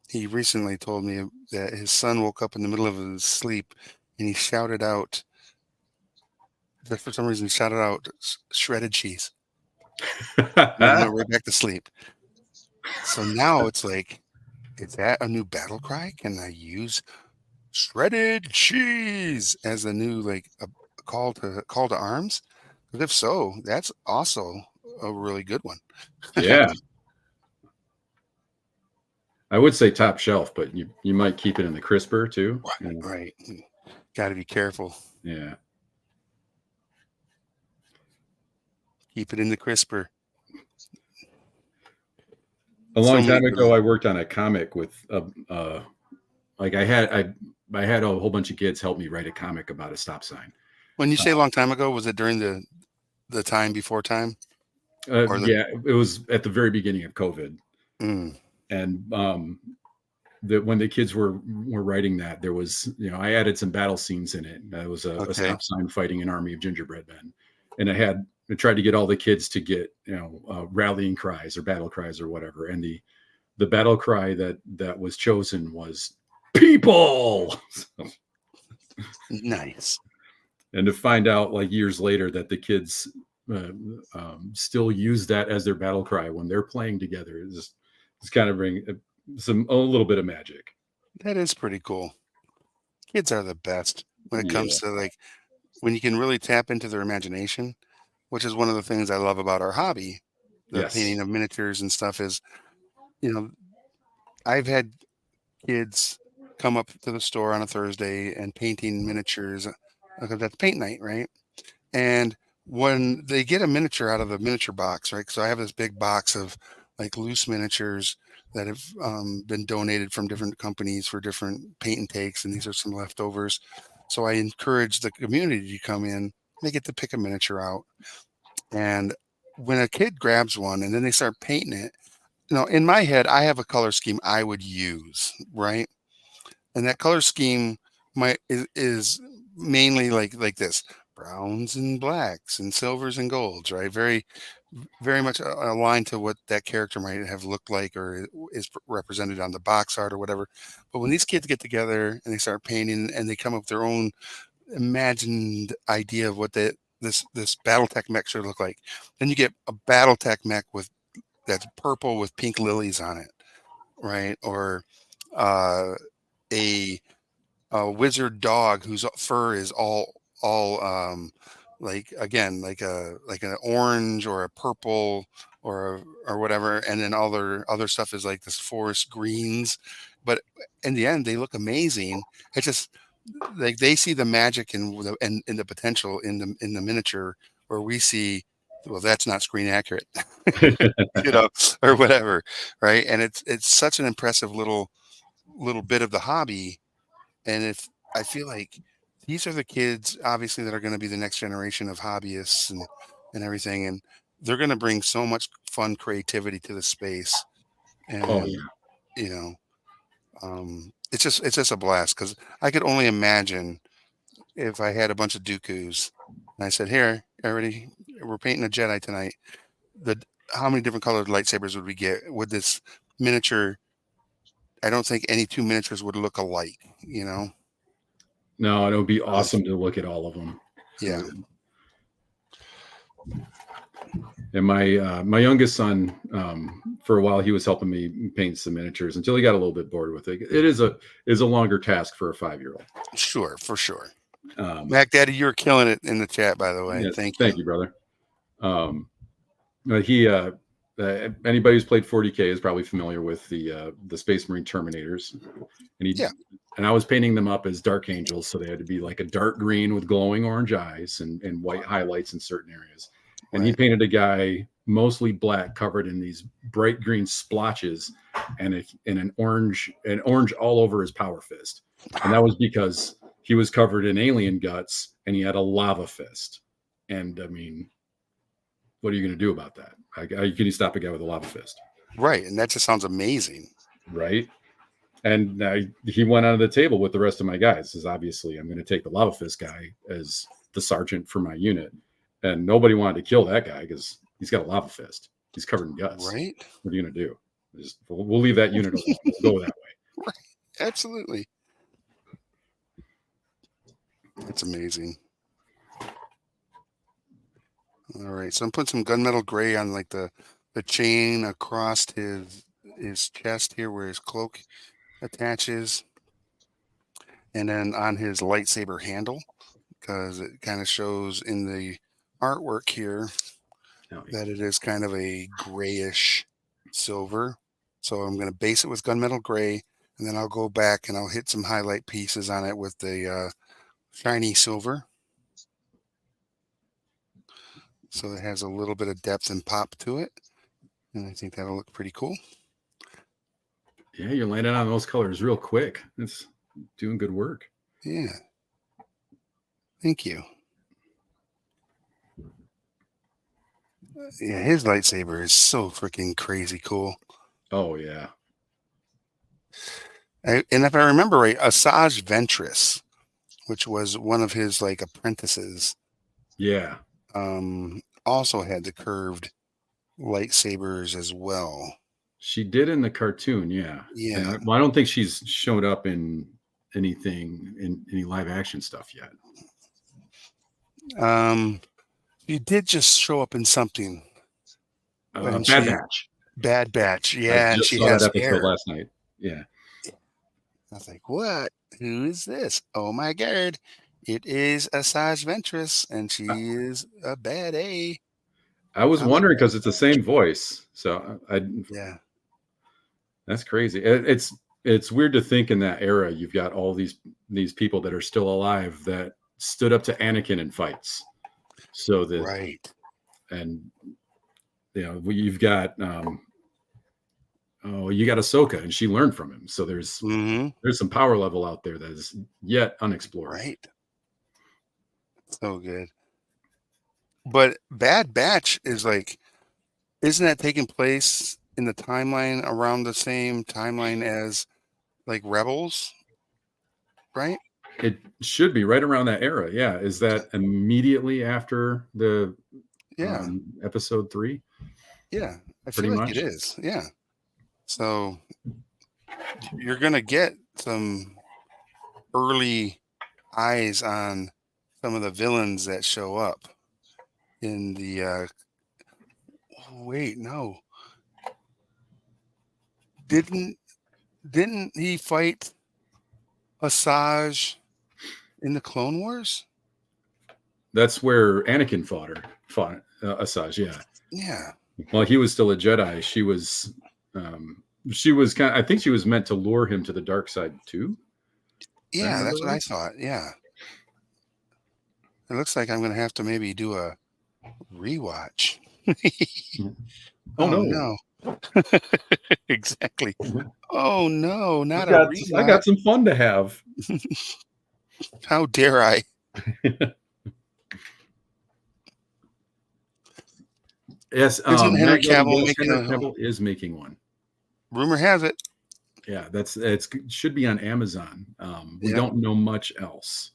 He recently told me that his son woke up in the middle of his sleep and he shouted out, just for some reason, he shouted out shredded cheese. And then went right back to sleep. So now it's like, is that a new battle cry? Can I use shredded cheese as a new like a call to arms? Because if so, that's also a really good one. Yeah. I would say top shelf, but you might keep it in the crisper too. Right. Got to be careful. Yeah. Keep it in the crisper. A So long many time good ago, ones. I worked on a comic with like I had a whole bunch of kids help me write a comic about a stop sign. When you say a long time ago, was it during the time before time? Or the Yeah, it was at the very beginning of COVID, mm, and that when the kids were writing that, there was, I added some battle scenes in it. There was a okay. stop sign fighting an army of gingerbread men, and I tried to get all the kids to get rallying cries or battle cries or whatever, and the battle cry that was chosen was people. Nice. And to find out like years later that the kids still use that as their battle cry when they're playing together is kind of bring a little bit of magic. That is pretty cool. Kids are the best when it Yeah. comes to like when you can really tap into their imagination, which is one of the things I love about our hobby, the Yes. painting of miniatures and stuff is you know, I've had kids come up to the store on a Thursday and painting miniatures because that's paint night, right? And when they get a miniature out of the miniature box, right? So I have this big box of like loose miniatures that have been donated from different companies for different paint and takes, and these are some leftovers. So I encourage the community to come in. They get to pick a miniature out, and when a kid grabs one and then they start painting it, in my head, I have a color scheme I would use, right? And that color scheme is mainly like this: browns and blacks and silvers and golds, right? Very much aligned to what that character might have looked like or is represented on the box art or whatever. But when these kids get together and they start painting and they come up with their own imagined idea of what this BattleTech mech should look like, then you get a BattleTech mech that's purple with pink lilies on it, right? Or uh, a wizard dog whose fur is all like, again, like an orange or a purple or whatever, and then all their other stuff is like this forest greens. But in the end, they look amazing. It's just like they see the magic and the potential in the miniature, where we see, well, that's not screen accurate, you know, or whatever, right? And it's such an impressive little bit of the hobby. And if I feel like these are the kids, obviously, that are going to be the next generation of hobbyists and everything, and they're going to bring so much fun creativity to the space. Oh And yeah. you know, it's just a blast because I could only imagine if I had a bunch of Dooku's and I said, "Here, everybody, we're painting a Jedi tonight." The How many different colored lightsabers would we get with this miniature? I don't think any two miniatures would look alike. No, it would be Uh, awesome to look at all of them. yeah. And my youngest son, for a while, he was helping me paint some miniatures until he got a little bit bored with it. It is a longer task for a 5-year-old. Sure, for sure. Um, Mac Daddy, you're killing it in the chat, by the way. yeah, Thank you. thank you, brother. He Anybody who's played 40K is probably familiar with the Space Marine Terminators, and Yeah. I was painting them up as Dark Angels, so they had to be like a dark green with glowing orange eyes and white highlights in certain areas. And he Right. painted a guy mostly black, covered in these bright green splotches and an orange all over his power fist. And that was because he was covered in alien guts and he had a lava fist. And I mean, what are you going to do about that? How can you stop a guy with a lava fist? Right. And that just sounds amazing. Right. And he went onto the table with the rest of my guys. Says, obviously, I'm going to take the lava fist guy as the sergeant for my unit. And nobody wanted to kill that guy because he's got a lava fist. He's covered in guts. Right. What are you going to do? We'll leave that unit alone. We'll go that way. Right. Absolutely. That's amazing. All right. So I'm putting some gunmetal gray on like the chain across his chest here where his cloak attaches. And then on his lightsaber handle, because it kind of shows in the artwork here that it is kind of a grayish silver. So I'm going to base it with gunmetal gray, and then I'll go back and I'll hit some highlight pieces on it with the shiny silver. So it has a little bit of depth and pop to it. And I think that'll look pretty cool. Yeah, you're landing on those colors real quick. It's doing good work. Yeah. Thank you. Yeah, his lightsaber is so freaking crazy cool. Oh, yeah. And if I remember right, Asajj Ventress, which was one of his like apprentices, Yeah. also had the curved lightsabers as well. She did in the cartoon, yeah. Yeah. I don't think she's showed up in anything, in any live action stuff yet. You did just show up in something. Bad Batch. Bad Batch, yeah. I just saw that episode last night. Yeah. I was like, what? Who is this? Oh my god. It is Asajj Ventress, and she is a bad A. I was wondering because it's the same voice. So yeah. That's crazy. It's weird to think in that era you've got all these people that are still alive that stood up to Anakin in fights. So that Right. and you've got you got Ahsoka and she learned from him. So Mm-hmm. there's some power level out there that is yet unexplored. Right. So good. But Bad Batch is like, isn't that taking place in the timeline around the same timeline as like Rebels? Right? It should be right around that era. Yeah. Is that immediately after the Yeah. episode 3? Yeah. I Pretty feel like it much. is. Yeah. So you're gonna get some early eyes on some of the villains that show up in the wait, no. Didn't didn't he fight Asajj in the Clone Wars? That's where Anakin fought Asajj. Yeah. Yeah. While he was still a Jedi, she was kind of, I think she was meant to lure him to the dark side too. I Yeah, remember that's what I right. thought. Yeah. It looks like I'm gonna have to maybe do a rewatch. Oh Oh no. no. Exactly. Oh no, not a I rewatch. got some fun to have. How dare I? Yes, Isn't Henry Matt Gelby, Cavill yes, making Henry a Cavill is making one. rumor has it? Yeah, it's should be on Amazon. We Yep. don't know much else.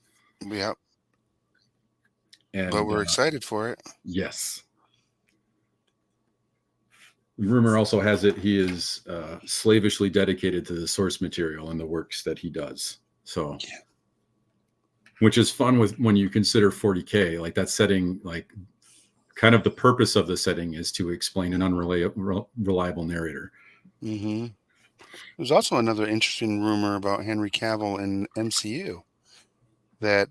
Yep. And But we're excited for it. yes. Rumor also has it he is slavishly dedicated to the source material and the works that he does. So, Yeah. which is fun with when you consider 40K, like that setting, like kind of the purpose of the setting is to explain an unreliable narrator. Mm-hmm. There's also another interesting rumor about Henry Cavill in MCU that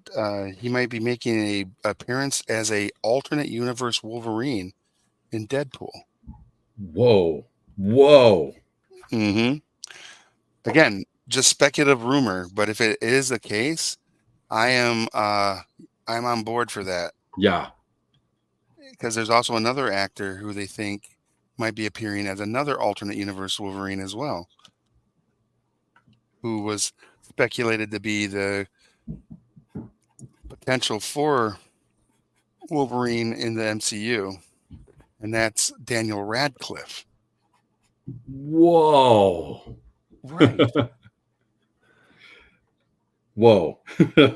he might be making a appearance as a alternate universe Wolverine in Deadpool. Whoa. Mm-hmm. Again, just speculative rumor, but if it is the case, I'm on board for that Yeah. because there's also another actor who they think might be appearing as another alternate universe Wolverine as well, who was speculated to be the potential for Wolverine in the MCU, and that's Daniel Radcliffe. Whoa. Right. Whoa.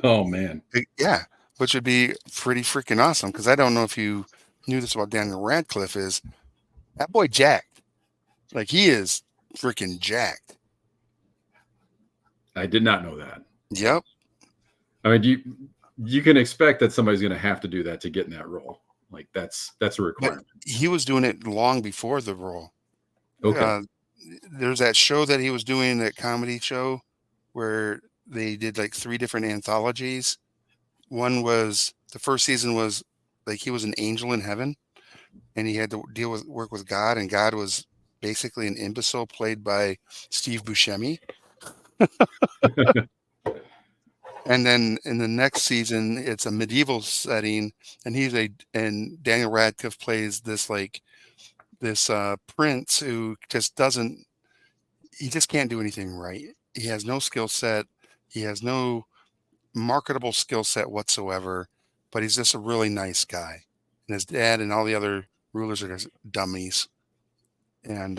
Oh man. Yeah, which would be pretty freaking awesome because I don't know if you knew this about Daniel Radcliffe is that boy jacked. Like he is freaking jacked. I did not know that. Yep. I mean, you can expect that somebody's going to have to do that to get in that role. Like that's a But requirement. he was doing it long before the role. Okay. There's that show that he was doing, that comedy show where they did like 3 different anthologies. One was the first season was like he was an angel in heaven and he had to work with God, and God was basically an imbecile played by Steve Buscemi. And then in the next season, it's a medieval setting, and Daniel Radcliffe plays this prince who just can't do anything right. He has no skill set. He has no marketable skill set whatsoever, but he's just a really nice guy. And his dad and all the other rulers are just dummies. And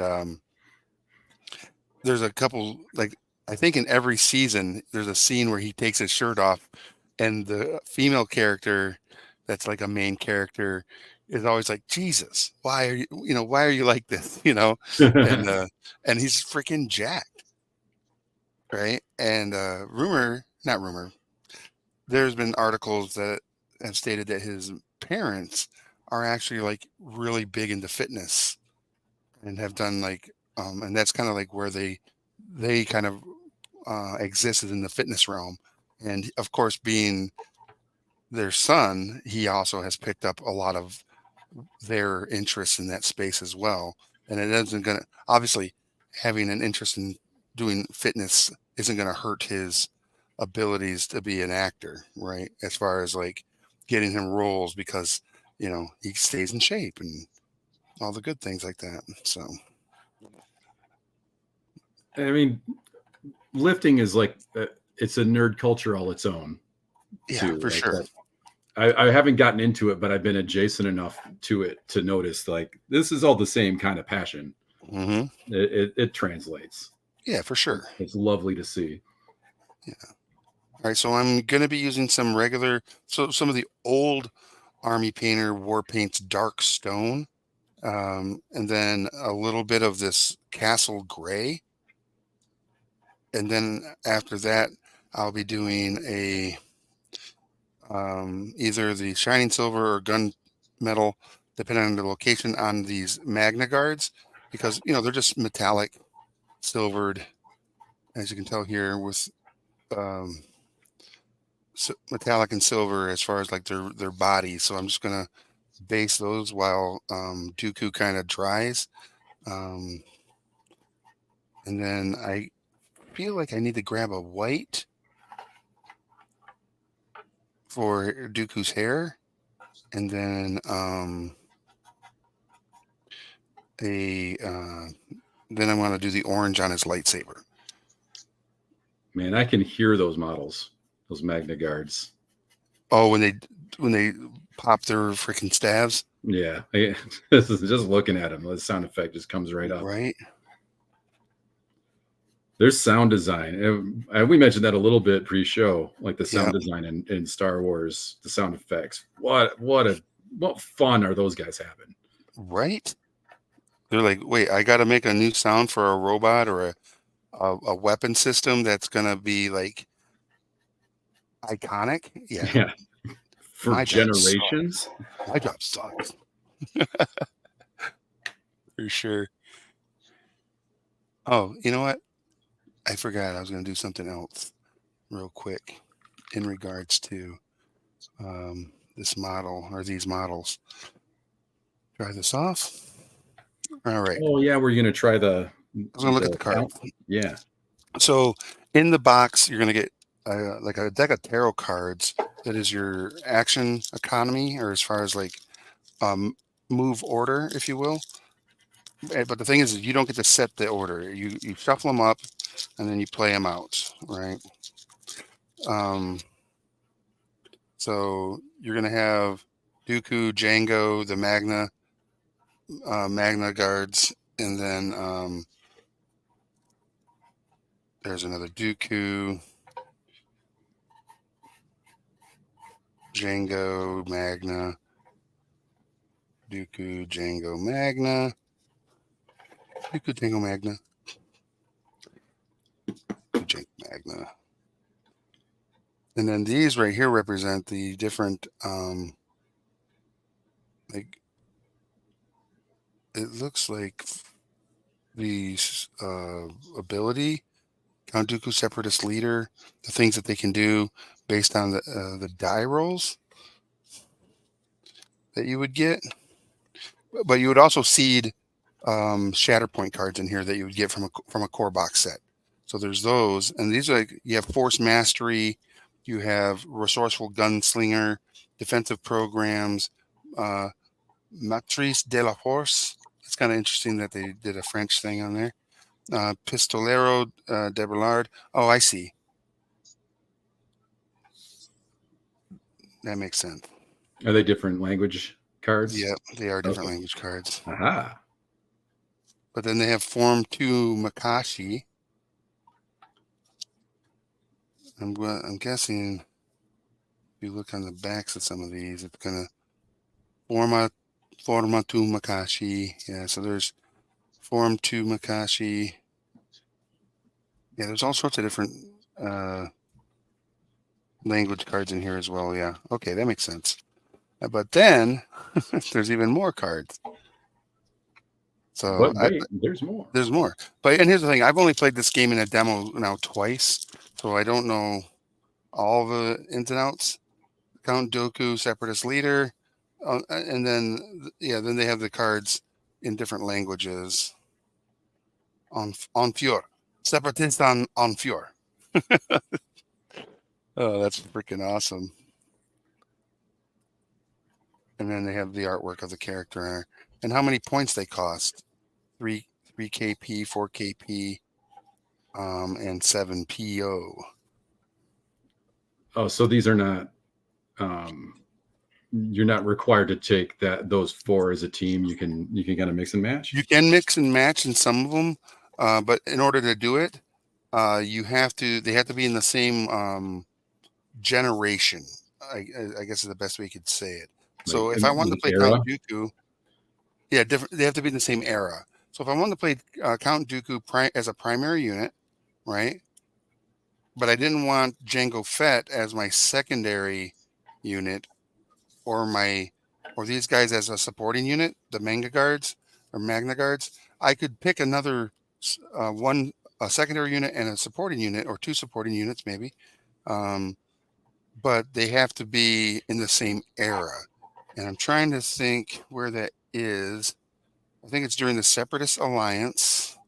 there's a couple, like, I think in every season, there's a scene where he takes his shirt off, and the female character that's like a main character is always like, Jesus, why are you like this? And he's freaking jacked. Right. And not rumor, there's been articles that have stated that his parents are actually like really big into fitness and have done like, and that's kind of like where they kind of existed in the fitness realm. And of course, being their son, he also has picked up a lot of their interests in that space as well. And it isn't going to, obviously, having an interest in doing fitness isn't going to hurt his abilities to be an actor, right? As far as like getting him roles because, he stays in shape and all the good things like that. So, I mean, lifting is like it's a nerd culture all its own yeah, too. for Like sure. I haven't gotten into it, but I've been adjacent enough to it to notice like this is all the same kind of passion. Hmm. It translates. Yeah, for sure. It's lovely to see. Yeah. All right. So I'm going to be using some some of the old Army Painter War Paints Dark Stone. And then a little bit of this Castle Gray. And then after that, I'll be doing either the Shining Silver or Gunmetal, depending on the location, on these Magna Guards, because they're just metallic, silvered, as you can tell here with um, metallic and silver as far as like their body. So I'm just gonna base those while Dooku kind of dries, um, and then I feel like I need to grab a white for Dooku's hair, and then a then I want to do the orange on his lightsaber. Man, I can hear those models, those Magna Guards. Oh, when they pop their freaking stabs. Yeah, this is just looking at them. The sound effect just comes right up. Right. There's sound design, and we mentioned that a little bit pre-show, like the sound Yep. design in Star Wars, the sound effects. What fun are those guys having? Right. They're like, wait, I got to make a new sound for a robot or a weapon system that's gonna be like iconic. Yeah. Yeah, for My job sucks. generations. My job sucks. For sure. Oh, you know what? I forgot I was going to do something else real quick in regards to this model or these models. Try this off. All right. Oh yeah, we're gonna try the. I was going to look at the card. Yeah. So in the box, you're going to get like a deck of tarot cards that is your action economy, or as far as like move order, if you will. But the thing is, you don't get to set the order. You shuffle them up, and then you play them out, right? So you're gonna have Dooku, Jango, the Magna guards, and then there's another Dooku, Jango, Magna, Dooku, Jango, Magna, Dooku, Jango, Magna, Jango, Magna. And then these right here represent the different, like, it looks like the ability, Count Dooku, Separatist Leader, the things that they can do based on the die rolls that you would get. But you would also seed Shatterpoint cards in here that you would get from a core box set. So there's those, and these are like, you have Force Mastery, you have Resourceful Gunslinger, Defensive Programs, Matrice de la Force. It's kind of interesting that they did a French thing on there. Pistolero de Ballard. Oh, I see. That makes sense. Are they different language cards? Yeah, they are different language cards. Aha. But then they have Form 2 Makashi. I'm guessing if you look on the backs of some of these, it's gonna Forma 2 Makashi. Yeah, so there's Form 2 Makashi. Yeah, there's all sorts of different language cards in here as well. Yeah, okay, that makes sense. But then there's even more cards. So But wait, there's more. There's more. But and here's the thing: I've only played this game in a demo now twice, so I don't know all the ins and outs. Count Dooku, Separatist Leader, and then then they have the cards in different languages on Fior. Separatist on Fior. Oh, that's freaking awesome. And then they have the artwork of the character and how many points they cost. 3 KP, 4 KP, and 7 PO. Oh, so these are not you're not required to take those 4 as a team. You can kind of mix and match. You can mix and match in some of them, but in order to do it, they have to be in the same generation. I guess is the best way you could say it. So Like, if I wanted to play era? Count Dooku, yeah, different. They have to be in the same era. So if I wanted to play Count Dooku as a primary unit, right? But I didn't want Jango Fett as my secondary unit, or these guys as a supporting unit, the Manga Guards or Magna Guards. I could pick another a secondary unit and a supporting unit, or 2 supporting units maybe. But they have to be in the same era. And I'm trying to think where that is. I think it's during the Separatist Alliance.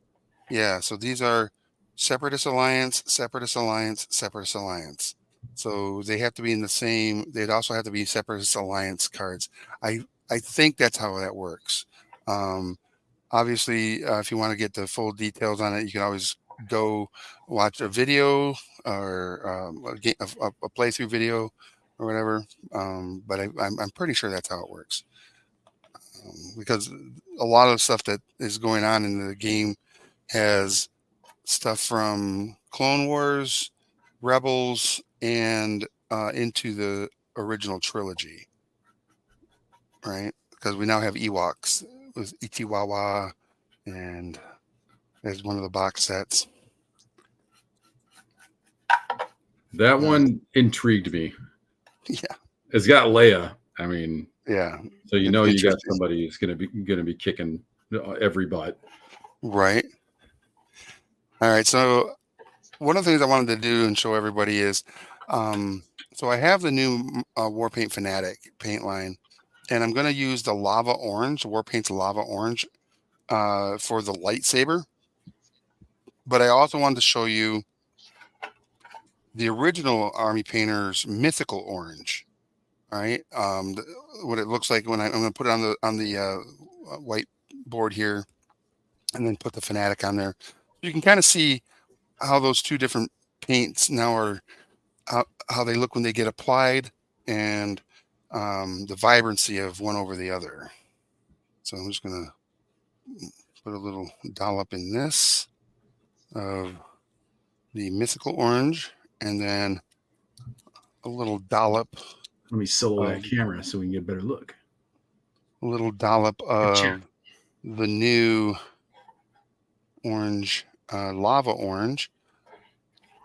Yeah, so these are Separatist Alliance, Separatist Alliance, Separatist Alliance. So they have to be in the same. They'd also have to be Separatist Alliance cards. I think that's how that works. Obviously, if you want to get the full details on it, you can always go watch a video or a playthrough video or whatever. But I'm pretty sure that's how it works, because a lot of stuff that is going on in the game has stuff from Clone Wars, Rebels, and into the original trilogy, right? Because we now have Ewoks with Ichiwawa, and there's one of the box sets. That one intrigued me. Yeah, it's got Leia. I mean, yeah. so you got somebody who's going to be kicking every butt, right? All right. So one of the things I wanted to do and show everybody is, so I have the new Warpaint Fanatic paint line, and I'm going to use the Lava Orange, Warpaint's Lava Orange, for the lightsaber. But I also wanted to show you the original Army Painter's Mythical Orange, right? What it looks like when I'm going to put it on the white board here, and then put the Fanatic on there. You can kind of see how those 2 different paints now are, how they look when they get applied, and the vibrancy of one over the other. So I'm just going to put a little dollop in this of the Mythical Orange, and then a little dollop. Let me solo that camera so we can get a better look. A little dollop of the new orange, Lava Orange.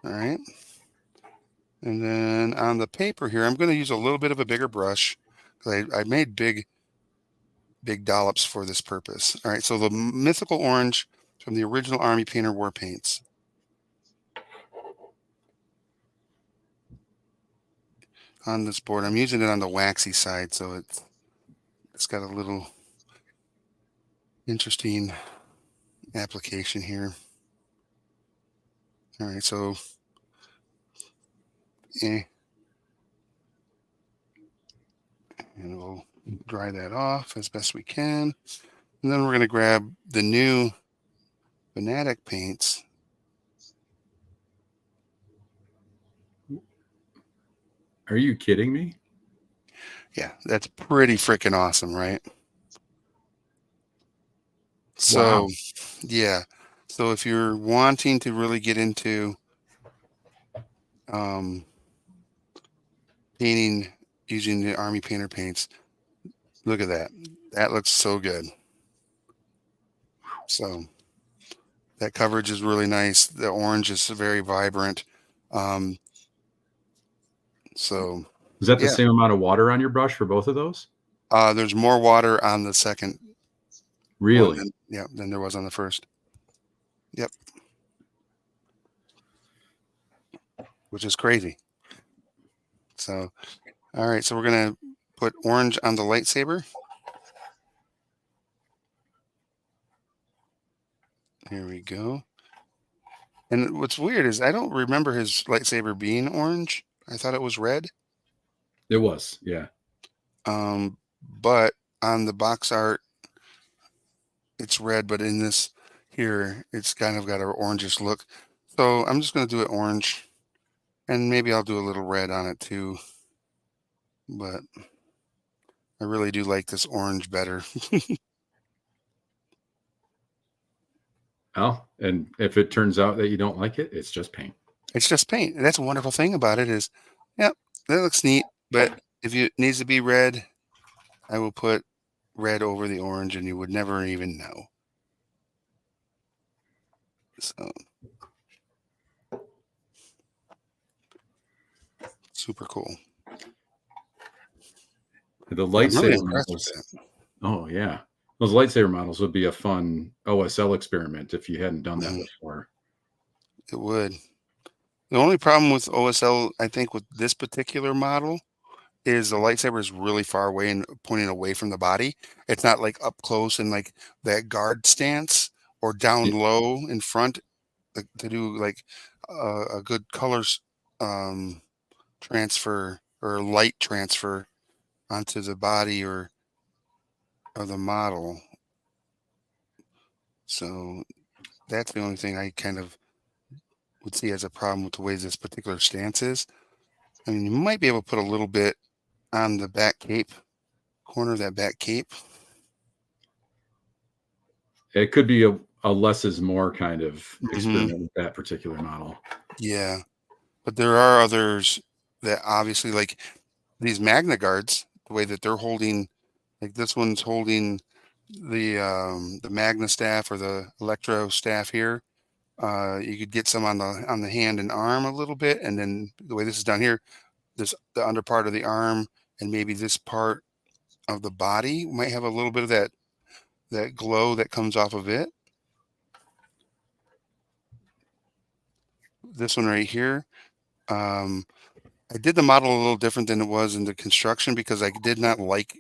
All right. And then on the paper here, I'm going to use a little bit of a bigger brush, because I made big dollops for this purpose. All right. So the Mythical Orange from the original Army Painter War Paints. On this board, I'm using it on the waxy side, so it's got a little interesting application here. All right, so and we'll dry that off as best we can, and then we're going to grab the new Fanatic paints. Are you kidding me? Yeah, that's pretty freaking awesome, right? So, wow. Yeah. So if you're wanting to really get into painting using the Army Painter paints, look at that. That looks so good. So that coverage is really nice. The orange is very vibrant. So is that the same amount of water on your brush for both of those? There's more water on the second. Really? Than there was on the first. Yep. Which is crazy. So, all right. So we're going to put orange on the lightsaber. Here we go. And what's weird is I don't remember his lightsaber being orange. I thought it was red. It was, yeah. But on the box art, it's red, but in this here, it's kind of got an orangish look. So I'm just going to do it orange, and maybe I'll do a little red on it too. But I really do like this orange better. Oh, and if it turns out that you don't like it, it's just paint. It's just paint. That's a wonderful thing about it is, yep, that looks neat. But if it needs to be red, I will put red over the orange, and you would never even know. So super cool. The I'm really lightsaber impressed with models. that. Oh yeah, those lightsaber models would be a fun OSL experiment if you hadn't done that Mhm. before. It would. The only problem with OSL, I think, with this particular model is the lightsaber is really far away and pointing away from the body. It's not like up close and like that guard stance or down Y- low in front to do like a good colors transfer or light transfer onto the body or of the model. So that's the only thing I kind of would see as a problem with the way this particular stance is. I mean, you might be able to put a little bit on the back cape, corner of that back cape. It could be a less is more kind of Hmm. experiment with that particular model. Yeah. But there are others that obviously, like these Magna Guards, the way that they're holding, like this one's holding the Magna staff or the Electro staff here. You could get some on the hand and arm a little bit, and then the way this is done here, this the under part of the arm and maybe this part of the body might have a little bit of that glow that comes off of it. This one right here. Um, I did the model a little different than it was in the construction because I did not like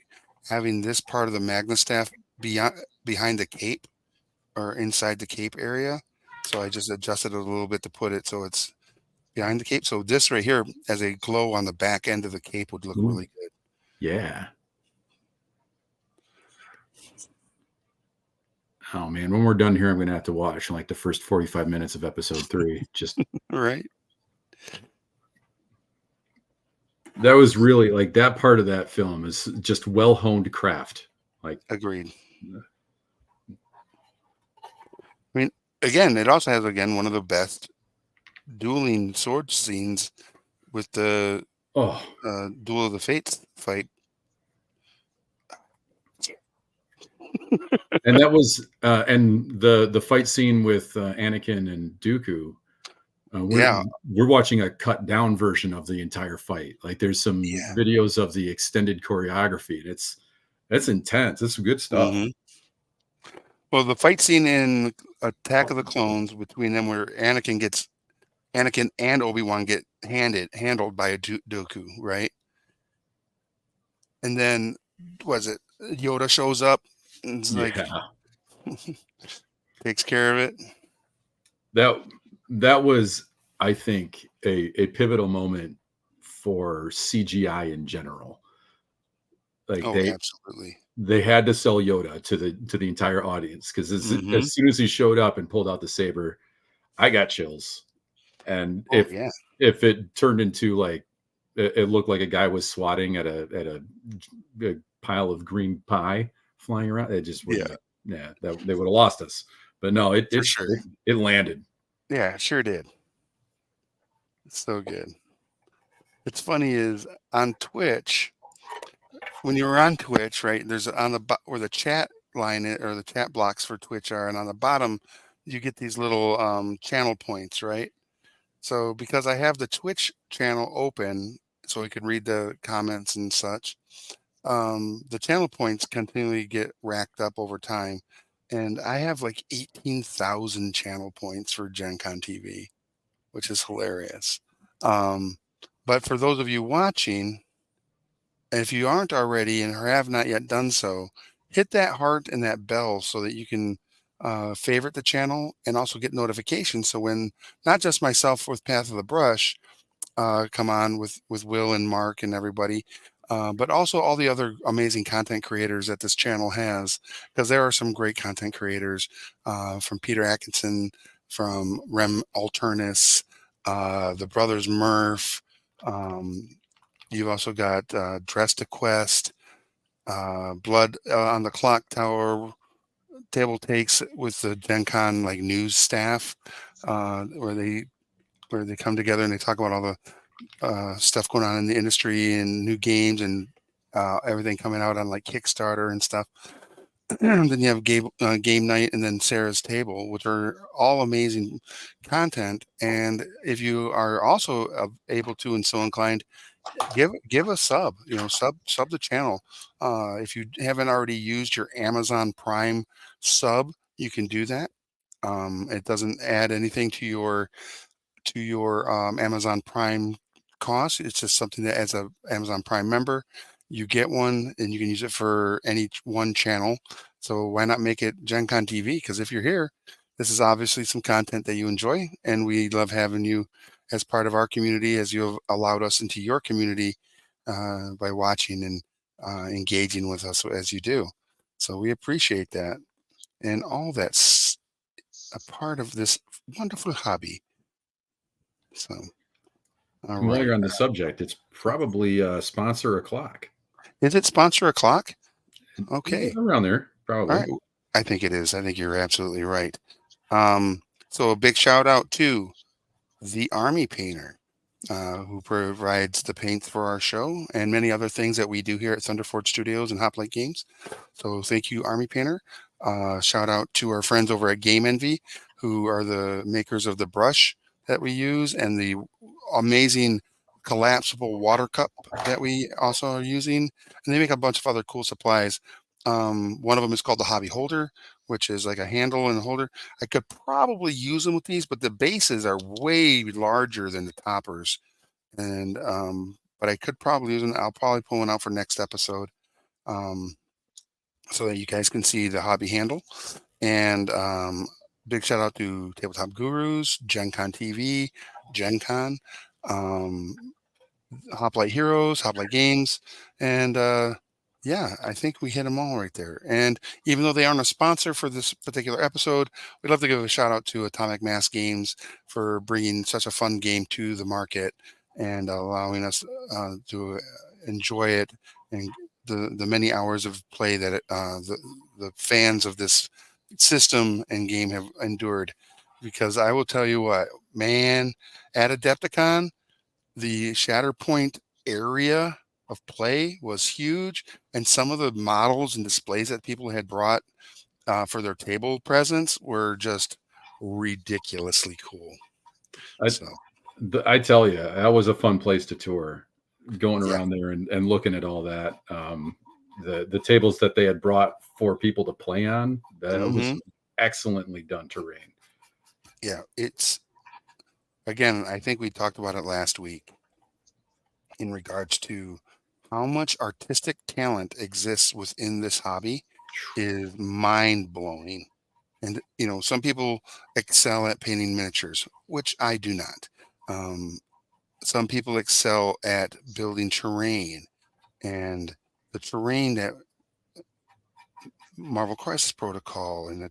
having this part of the Magna staff beyond behind the cape or inside the cape area. So I just adjusted it a little bit to put it so it's behind the cape. So this right here as a glow on the back end of the cape would look Ooh, really good. yeah. Oh man, when we're done here, I'm gonna have to watch like the first 45 minutes of episode 3. Just Right? that was really like that part of that film is just well honed craft. Like Agreed. I mean, again, it also has one of the best dueling sword scenes with the oh, Duel of the Fates fight. and that was and the fight scene with Anakin and Dooku. Yeah, We're watching a cut down version of the entire fight. Like there's some yeah. videos of the extended choreography. And it's intense. It's some good stuff. Hmm. Well, the fight scene in Attack of the Clones between them, where Anakin and Obi-Wan get handled by a Dooku, right? And then was it Yoda shows up and it's like Yeah, takes care of it. that that was, I think, a pivotal moment for CGI in general. Like Oh, absolutely. they had to sell Yoda to the entire audience because Hmm. as soon as he showed up and pulled out the saber, I got chills. And Oh yeah, if it turned into like it looked like a guy was swatting at a pile of green pie flying around, it just yeah, wouldn't. Yeah, that they would have lost us. But no, for sure. it landed. Yeah, sure did. It's so good. It's funny is on Twitch when you're on Twitch, right? There's on the where the chat line or the chat blocks for Twitch are, and on the bottom you get these little channel points, right? So because I have the Twitch channel open, so I can read the comments and such, the channel points continually get racked up over time, and I have like 18,000 channel points for Gen Con TV, which is hilarious. Um, but for those of you watching, if you aren't already and have not yet done so, hit that heart and that bell so that you can favorite the channel, and also get notifications. So when not just myself with Path of the Brush come on with Will and Mark and everybody, but also all the other amazing content creators that this channel has, because there are some great content creators from Peter Atkinson, from Rem Alternus, the brothers Murph. Um, you've also got Dress to Quest, Blood on the Clock Tower, Table Takes with the Gen Con like news staff, where they come together and they talk about all the stuff going on in the industry and new games and everything coming out on like Kickstarter and stuff. Then you have game night and then Sarah's Table, which are all amazing content. And if you are also able to and so inclined, give a sub. You know, sub the channel. If you haven't already used your Amazon Prime sub, you can do that. It doesn't add anything to your Amazon Prime cost. It's just something that as a Amazon Prime member, you get one and you can use it for any one channel. So why not make it Gen Con TV? Because if you're here, this is obviously some content that you enjoy, and we love having you as part of our community, as you have allowed us into your community by watching and engaging with us as you do. So we appreciate that, and all that's a part of this wonderful hobby. So, all And while right. you're on the subject, it's probably sponsor o'clock. Is it sponsor o'clock? Okay. Around there, All probably. right. I think it is. I think you're absolutely right. So a big shout out to the Army Painter, who provides the paints for our show and many other things that we do here at Thunderforge Studios and Hoplite Games. So thank you, Army Painter. Shout out to our friends over at Game Envy, who are the makers of the brush that we use and the amazing collapsible water cup that we also are using. And they make a bunch of other cool supplies. One of them is called the Hobby Holder, which is like a handle and a holder. I could probably use them with these, but the bases are way larger than the toppers. And but I could probably use them. I'll probably pull one out for next episode, um, so that you guys can see the hobby handle. And big shout out to Tabletop Gurus, Gen Con TV, Gen Con, um, Hoplite Heroes, Hoplite Games, and yeah, I think we hit them all right there. And even though they aren't a sponsor for this particular episode, we'd love to give a shout out to Atomic Mass Games for bringing such a fun game to the market and allowing us to enjoy it and the many hours of play that the fans of this system and game have endured. Because I will tell you what, man, at Adepticon, the Shatterpoint area of play was huge, and some of the models and displays that people had brought for their table presence were just ridiculously cool. I, So, I tell you, that was a fun place to tour, going yeah. around there and looking at all that. The tables that they had brought for people to play on, that was Hmm. excellently done terrain. Yeah. It's, again, I think we talked about it last week in regards to how much artistic talent exists within this hobby is mind blowing. And, you know, some people excel at painting miniatures, which I do not. Um, some people excel at building terrain, and the terrain that Marvel Crisis Protocol and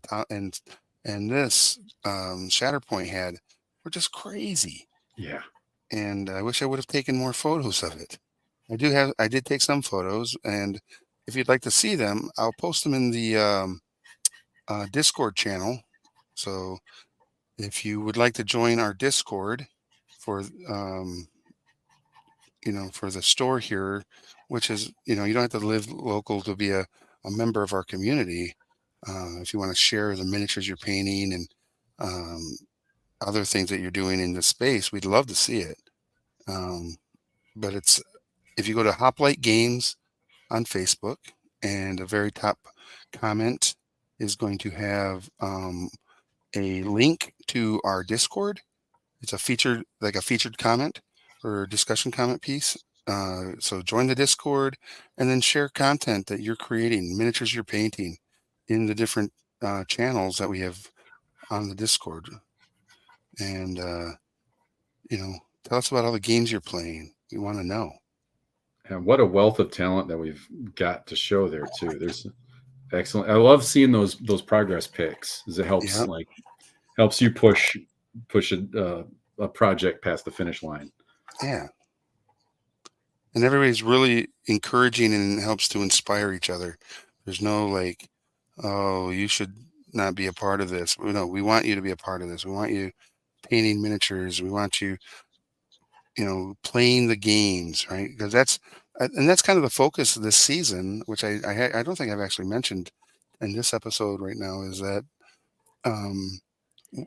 and this Shatterpoint had were just crazy. Yeah. And I wish I would have taken more photos of it. I did take some photos, and if you'd like to see them, I'll post them in the Discord channel. So if you would like to join our Discord for for the store here, which is, you don't have to live local to be a member of our community. If you want to share the miniatures you're painting and um, other things that you're doing in the space, we'd love to see it. Um, but it's if you go to Hoplite Games on Facebook, and the very top comment is going to have a link to our Discord. It's a featured comment or discussion comment piece. So join the Discord and then share content that you're creating, miniatures you're painting in the different channels that we have on the Discord, and tell us about all the games you're playing. We want to know. And what a wealth of talent that we've got to show there too. There's excellent. I love seeing those progress pics, as it helps Yeah, helps you push a project past the finish line. yeah, and everybody's really encouraging and helps to inspire each other. There's no like, oh, you should not be a part of this. No, we want you to be a part of this. We want you painting miniatures. We want you, playing the games, right? Because and that's kind of the focus of this season, which I don't think I've actually mentioned in this episode right now, is that um, w-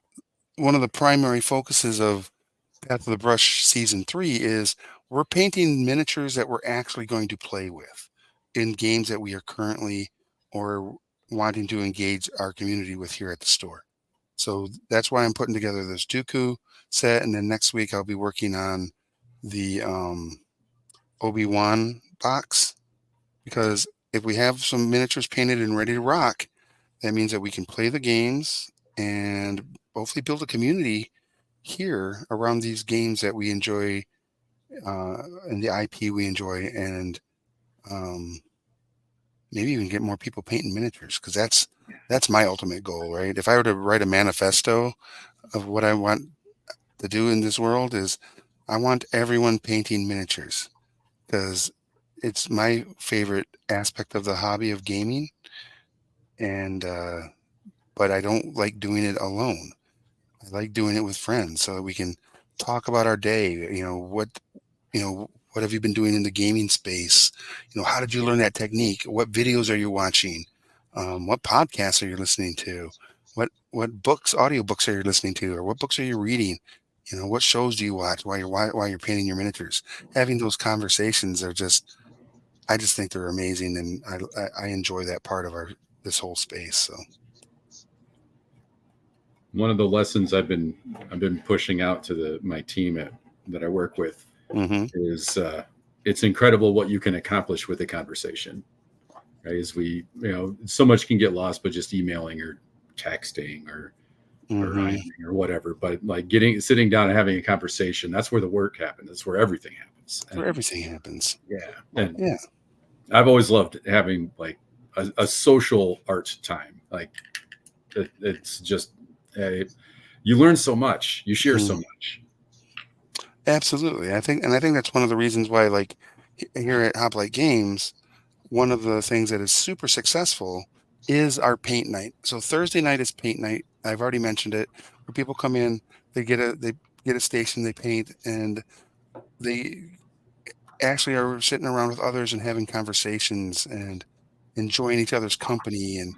one of the primary focuses of Path of the Brush season 3 is we're painting miniatures that we're actually going to play with in games that we are currently or wanting to engage our community with here at the store. So that's why I'm putting together this Dooku set, and then next week I'll be working on the Obi-Wan box, because if we have some miniatures painted and ready to rock, that means that we can play the games and hopefully build a community here around these games that we enjoy, and the IP we enjoy, and um, maybe even get more people painting miniatures, because that's my ultimate goal, right? If I were to write a manifesto of what I want to do in this world, is I want everyone painting miniatures, because it's my favorite aspect of the hobby of gaming, and but I don't like doing it alone. I like doing it with friends so that we can talk about our day. What have you been doing in the gaming space? How did you learn that technique? What videos are you watching? What podcasts are you listening to? What books, audiobooks are you listening to, or what books are you reading? What shows do you watch while you're painting your miniatures? Having those conversations are just, I just think they're amazing, and I enjoy that part of this whole space. So One of the lessons I've been pushing out to my team that I work with hmm is it's incredible what you can accomplish with a conversation. Right? As so much can get lost, but just emailing or texting or hmm IMing or whatever. But like sitting down and having a conversation, that's where the work happens. That's where everything happens. where And everything happens. yeah, and Yeah, I've always loved having like a social art time. Like it's just uh, you learn so much, you share so mm, much. absolutely. I think that's one of the reasons why, like, here at Hoplite Games, one of the things that is super successful is our paint night. So Thursday night is paint night. I've already mentioned it, where people come in, they get a station, they paint, and they actually are sitting around with others and having conversations and enjoying each other's company, and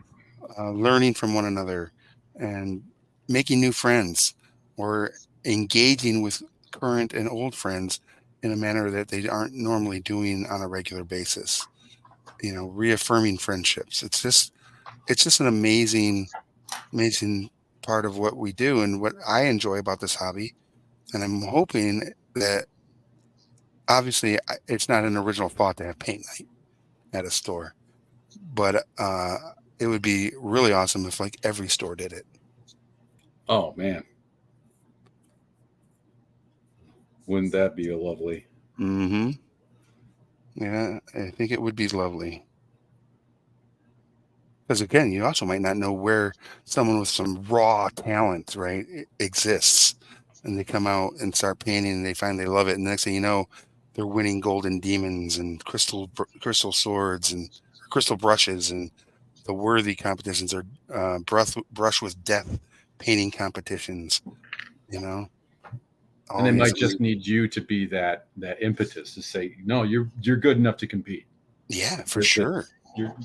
learning from one another, and making new friends, or engaging with current and old friends in a manner that they aren't normally doing on a regular basis. Reaffirming friendships. It's just an amazing part of what we do and what I enjoy about this hobby. And I'm hoping that, obviously, it's not an original thought to have paint night at a store, but it would be really awesome if like every store did it. Oh man, wouldn't that be a lovely? hmm Yeah, I think it would be lovely. Because again, you also might not know where someone with some raw talent, right, exists, and they come out and start painting, and they find they love it, and the next thing you know, they're winning golden demons and crystal swords and crystal brushes, and the worthy competitions are brush with death painting competitions. You know, And all they these. might just need you to be that impetus to say, no, you're good enough to compete. Yeah, for That sure. you're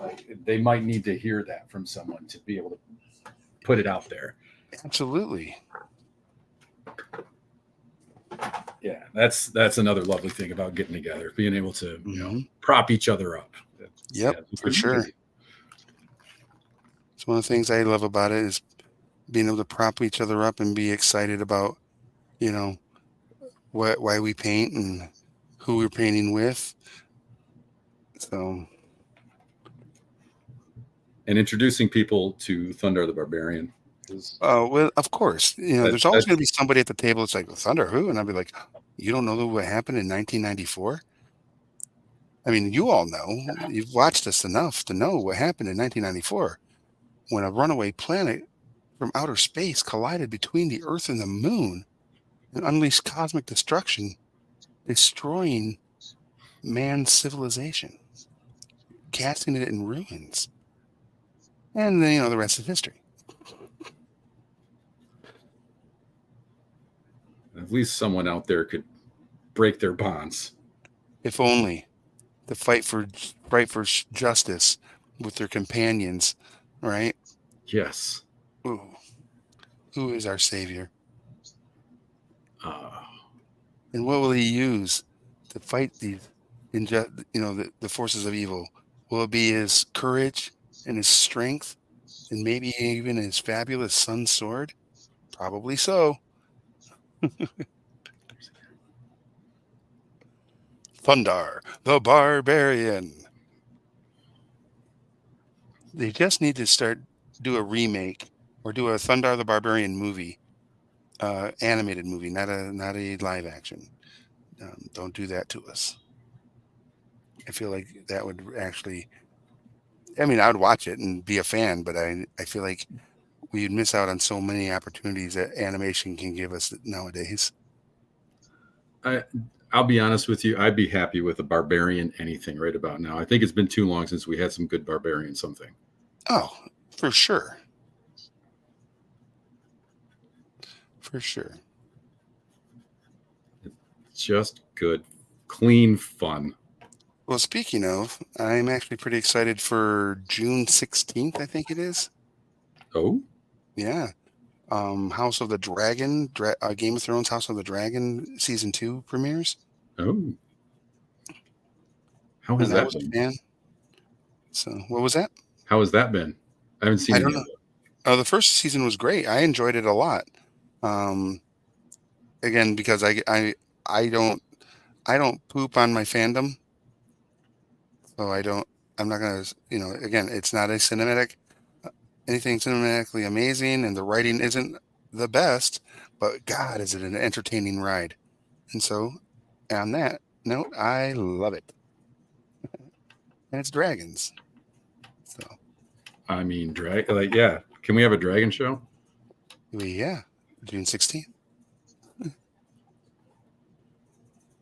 like, they might need to hear that from someone to be able to put it out there. Absolutely. Yeah, that's another lovely thing about getting together, being able to hmm prop each other up. Yep, Yeah, it's a for sure. community. It's one of the things I love about it, is being able to prop each other up and be excited about, you know, why we paint and who we're painting with. So and introducing people to Thundar the Barbarian. Well, of course, That, there's always that going to be somebody at the table that's like, Thunder, who? And I'll be like, you don't know what happened in 1994? I mean, you all know. You've watched us enough to know what happened in 1994 when a runaway planet from outer space collided between the Earth and the Moon and unleashed cosmic destruction, destroying man's civilization, casting it in ruins. And then, the rest is history. at least someone out there could break their bonds. If only to fight for justice with their companions, right? Yes. Ooh, who is our savior? Uh, And what will he use to fight these the forces of evil? Will it be his courage and his strength and maybe even his fabulous sun sword? Probably so. Thundar the Barbarian. They just need to do a remake or do a Thundar the Barbarian movie, animated movie, not a live action. Don't do that to us. I feel like that would actually. I mean, I would watch it and be a fan, but I feel like we'd miss out on so many opportunities that animation can give us nowadays. I'll be honest with you. I'd be happy with a Barbarian anything right about now. I think it's been too long since we had some good Barbarian something. Oh, for sure. For sure. Just good, clean fun. Well, speaking of, I'm actually pretty excited for June 16th, I think it is. Oh, Yeah. House of the Dragon, Game of Thrones House of the Dragon season 2 premieres. oh. How has And I that was a been? fan. So, what was that? How has that been? I haven't seen I it don't yet. know. The first season was great. I enjoyed it a lot. Um, again, because I don't poop on my fandom, so I'm not gonna again, it's not a cinematic anything cinematically amazing, and the writing isn't the best, but God, is it an entertaining ride? And so, on that note, I love it, and it's dragons. So, I mean, yeah. Can we have a dragon show? yeah, June 16th.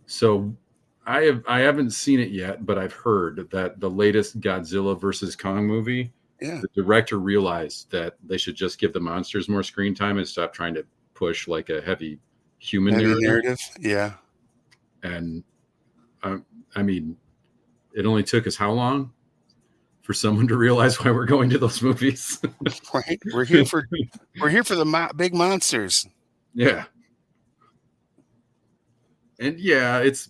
So I haven't seen it yet, but I've heard that the latest Godzilla versus Kong movie, Yeah, the director realized that they should just give the monsters more screen time and stop trying to push like a heavy human heavy narrative. narrative. Yeah, And I mean, it only took us how long for someone to realize why we're going to those movies? right. We're here for the big monsters. Yeah. And yeah, it's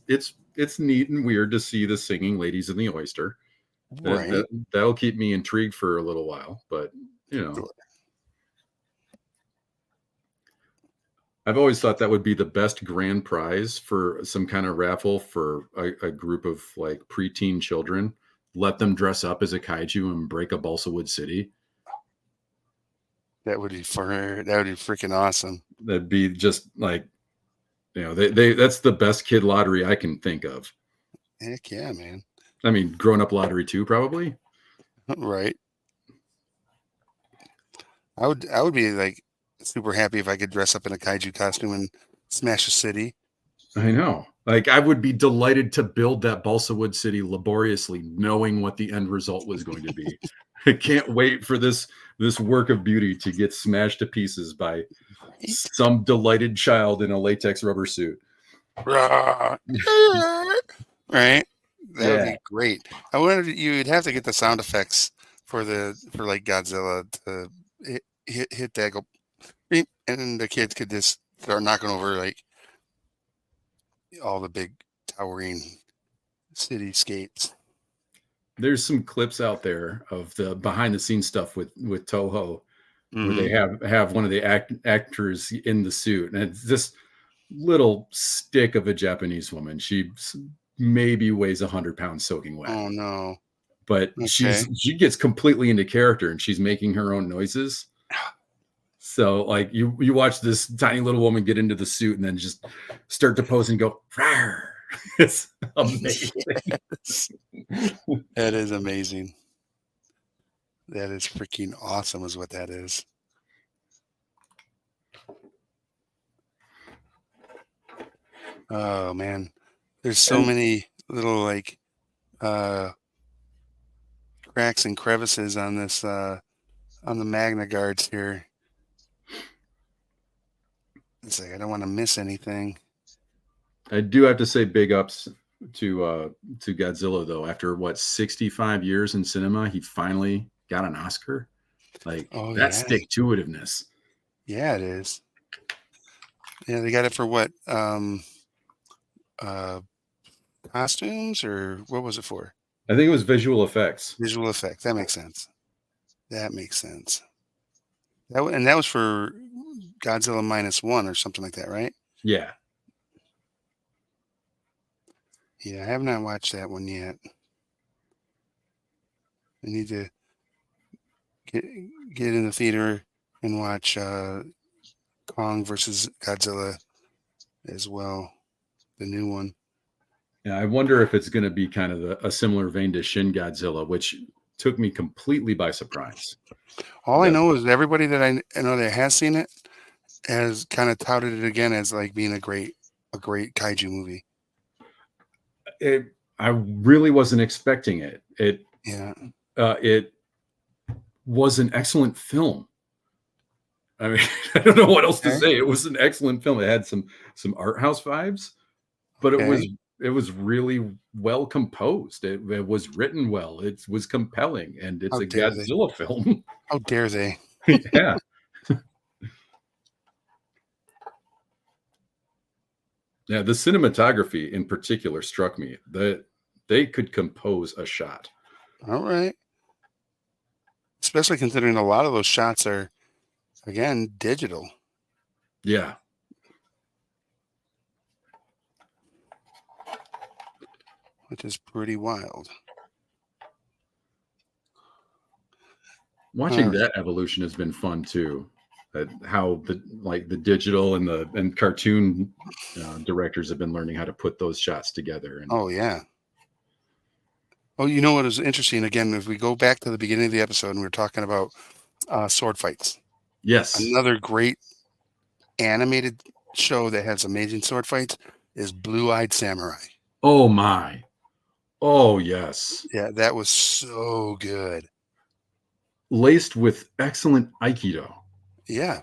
neat and weird to see the singing ladies in the oyster. Right. That'll keep me intrigued for a little while, but Sure. I've always thought that would be the best grand prize for some kind of raffle for a group of like preteen children. Let them dress up as a kaiju and break a balsa wood city. That would be freaking awesome. That'd be just like, they that's the best kid lottery I can think of. Heck yeah, man. I mean, grown up lottery too, probably. Right. I would be like super happy if I could dress up in a kaiju costume and smash a city. I know. Like, I would be delighted to build that balsa wood city laboriously, knowing what the end result was going to be. I can't wait for this work of beauty to get smashed to pieces by Right. some delighted child in a latex rubber suit. Right. That would Yeah. be great. I wondered you'd have to get the sound effects for like Godzilla to hit that go, beep, and then the kids could just start knocking over like all the big towering cityscapes. There's some clips out there of the behind the scenes stuff with Toho, where they Mhm. have one of the actors in the suit, and it's this little stick of a Japanese woman. She maybe weighs 100 pounds soaking wet. Oh no. but Okay. she gets completely into character and she's making her own noises. So like you watch this tiny little woman get into the suit and then just start to pose and go, "Rawr." It's amazing. Yes. That is amazing. That is freaking awesome is what that is. Oh man. There's so And many little like uh cracks and crevices on this on the Magna Guards here. It's like I don't want to miss anything. I do have to say big ups to Godzilla though. After what 65 years in cinema, he finally got an Oscar. Like Oh that yeah. stick to itiveness. Yeah, it is. Yeah, they got it for what? Uh Costumes or what was it for? I think it was visual effects. Visual effects. That makes sense. That makes sense. And that was for Godzilla -1 or something like that, right? Yeah. Yeah, I have not watched that one yet. I need to get get in the theater and watch Kong versus Godzilla as well, the new one. Yeah, I wonder if it's going to be kind of a similar vein to Shin Godzilla, which took me completely by surprise. All I That know is everybody that I know that has seen it has kind of touted it again as like being a great kaiju movie. I really wasn't expecting it. Yeah. It was an excellent film. I mean, I don't know what else to Okay. say. It was an excellent film. It had some art house vibes, but Okay. it was really well composed. It was written well. It was compelling, and it's How a dare they? Godzilla film. How dare they? Yeah, yeah. The cinematography in particular struck me that they could compose a shot. All right. Especially considering a lot of those shots are again digital, Yeah, which is pretty wild. watching Huh. that evolution has been fun too. How the digital and the cartoon directors have been learning how to put those shots together. And Oh yeah. Oh, you know what is interesting? Again, if we go back to the beginning of the episode and we were talking about sword fights, yes, another great animated show that has amazing sword fights is Blue Eyed Samurai. oh my, oh yes, Yeah, that was so good. laced with excellent aikido. Yeah,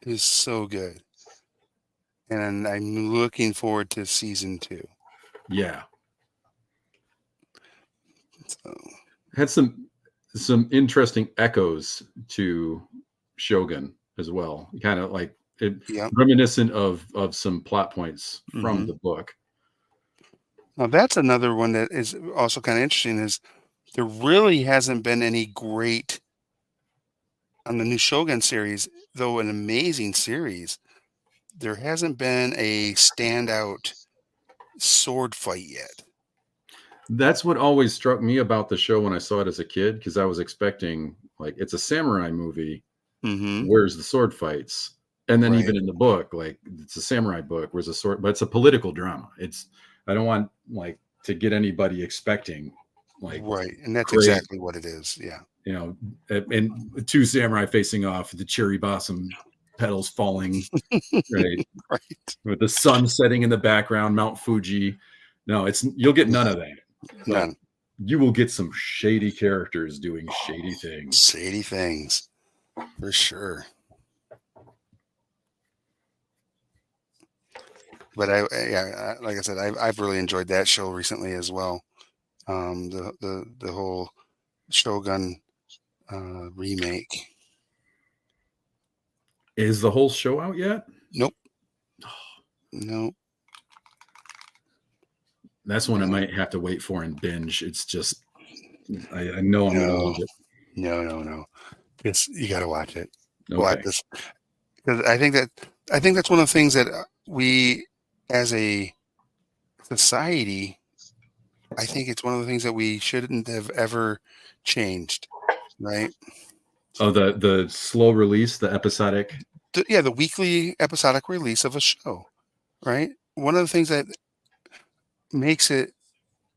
it was so good. And I'm looking forward to season 2. Yeah, So, had some interesting echoes to Shogun as well. Kind of like it, yep. reminiscent of some plot points from hmm the book. Now that's another one that is also kind of interesting is there really hasn't been any great on the new Shogun series, though an amazing series. There hasn't been a standout sword fight yet. That's what always struck me about the show when I saw it as a kid, because I was expecting like it's a samurai movie. hmm Where's the sword fights? And then Right. even in the book, like it's a samurai book, where's the sword? But it's a political drama. It's I don't want like to get anybody expecting like Right. And that's great, exactly what it is. Yeah. you know, and two samurai facing off, the cherry blossom petals falling, right, Right. with the sun setting in the background, Mount Fuji. No, it's you'll get none of that, but None. you will get some shady characters doing shady things. Shady things for sure. But yeah, like I said, I've really enjoyed that show recently as well. The whole Shogun remake. Is the whole show out yet? Nope. Nope. That's one I No. might have to wait for and binge. It's just I know I'm going to No. love it. No. It's you got to watch it. Watch Okay. this because I think that's one of the things that we as a society I think it's one of the things that we shouldn't have ever changed, right? Oh, the slow release, the episodic. Yeah, the weekly episodic release of a show, right? One of the things that makes it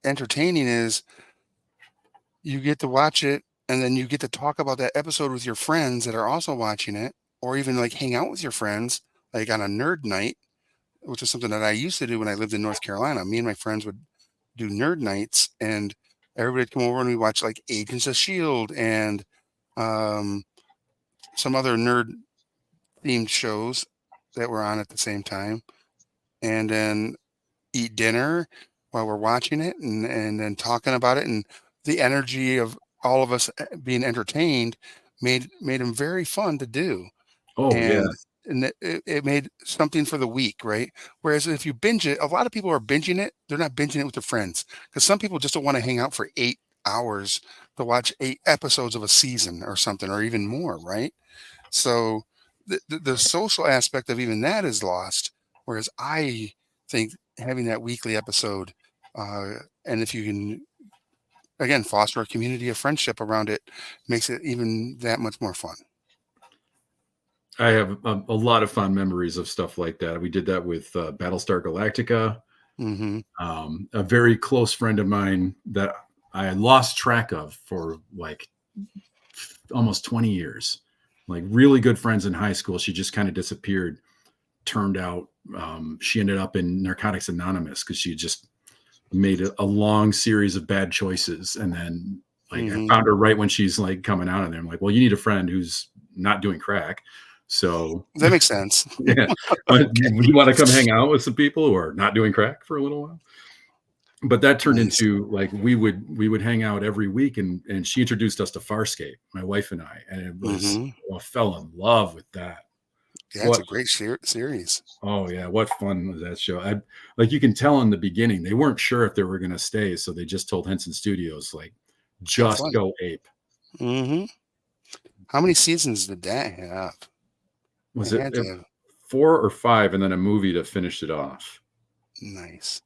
entertaining is you get to watch it and then you get to talk about that episode with your friends that are also watching it, or even like hang out with your friends, like on a nerd night, which is something that I used to do when I lived in North Carolina. Me and my friends would do nerd nights, and everybody'd come over and we watch like Agents of Shield and um, some other nerd themed shows that were on at the same time, and then eat dinner while we're watching it, and then talking about it, and the energy of all of us being entertained made them very fun to do. Oh yeah. And it made something for the week, right? Whereas if you binge it, a lot of people are binging it. They're not binging it with their friends because some people just don't want to hang out for 8 hours to watch 8 episodes of a season or something, or even more, right? So the social aspect of even that is lost. Whereas I think having that weekly episode, uh, and if you can again foster a community of friendship around it, makes it even that much more fun. I have a lot of fond memories of stuff like that. We did that with Battlestar Galactica. Hmm. A very close friend of mine that I lost track of for like almost 20 years. Like really good friends in high school. She just kind of disappeared. Turned out she ended up in Narcotics Anonymous because she just made a long series of bad choices. And then like I Hmm. found her right when she's like coming out of there. I'm like, well, you need a friend who's not doing crack. So That makes sense. yeah, Okay. you want to come hang out with some people who are not doing crack for a little while? But that turned Nice. into like we would hang out every week, and she introduced us to Farscape, my wife and I, and it was Hmm. I fell in love with that. Yeah, it's What a great series. Oh yeah, what fun was that show? I like you can tell in the beginning they weren't sure if they were going to stay, so they just told Henson Studios like Have just fun. go ape. Hmm. How many seasons did that have? Was It it had to have. 4 or 5, and then a movie to finish it off? Nice.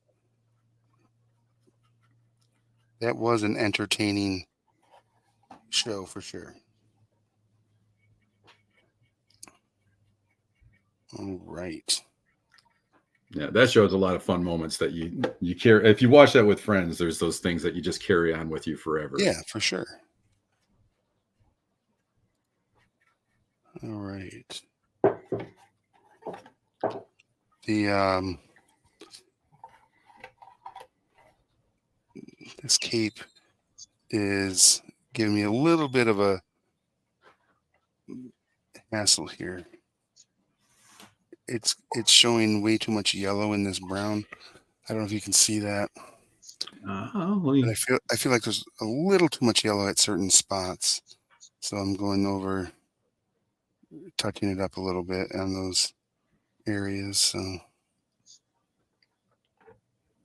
That was an entertaining show for sure. All right. Yeah, that shows a lot of fun moments that you carry. If you watch that with friends, there's those things that you just carry on with you forever. Yeah, for sure. All right. The this cape is giving me a little bit of a hassle here. It's showing way too much yellow in this brown. I don't know if you can see that, Let but me. I feel like there's a little too much yellow at certain spots. So I'm going over, touching it up a little bit on those areas. So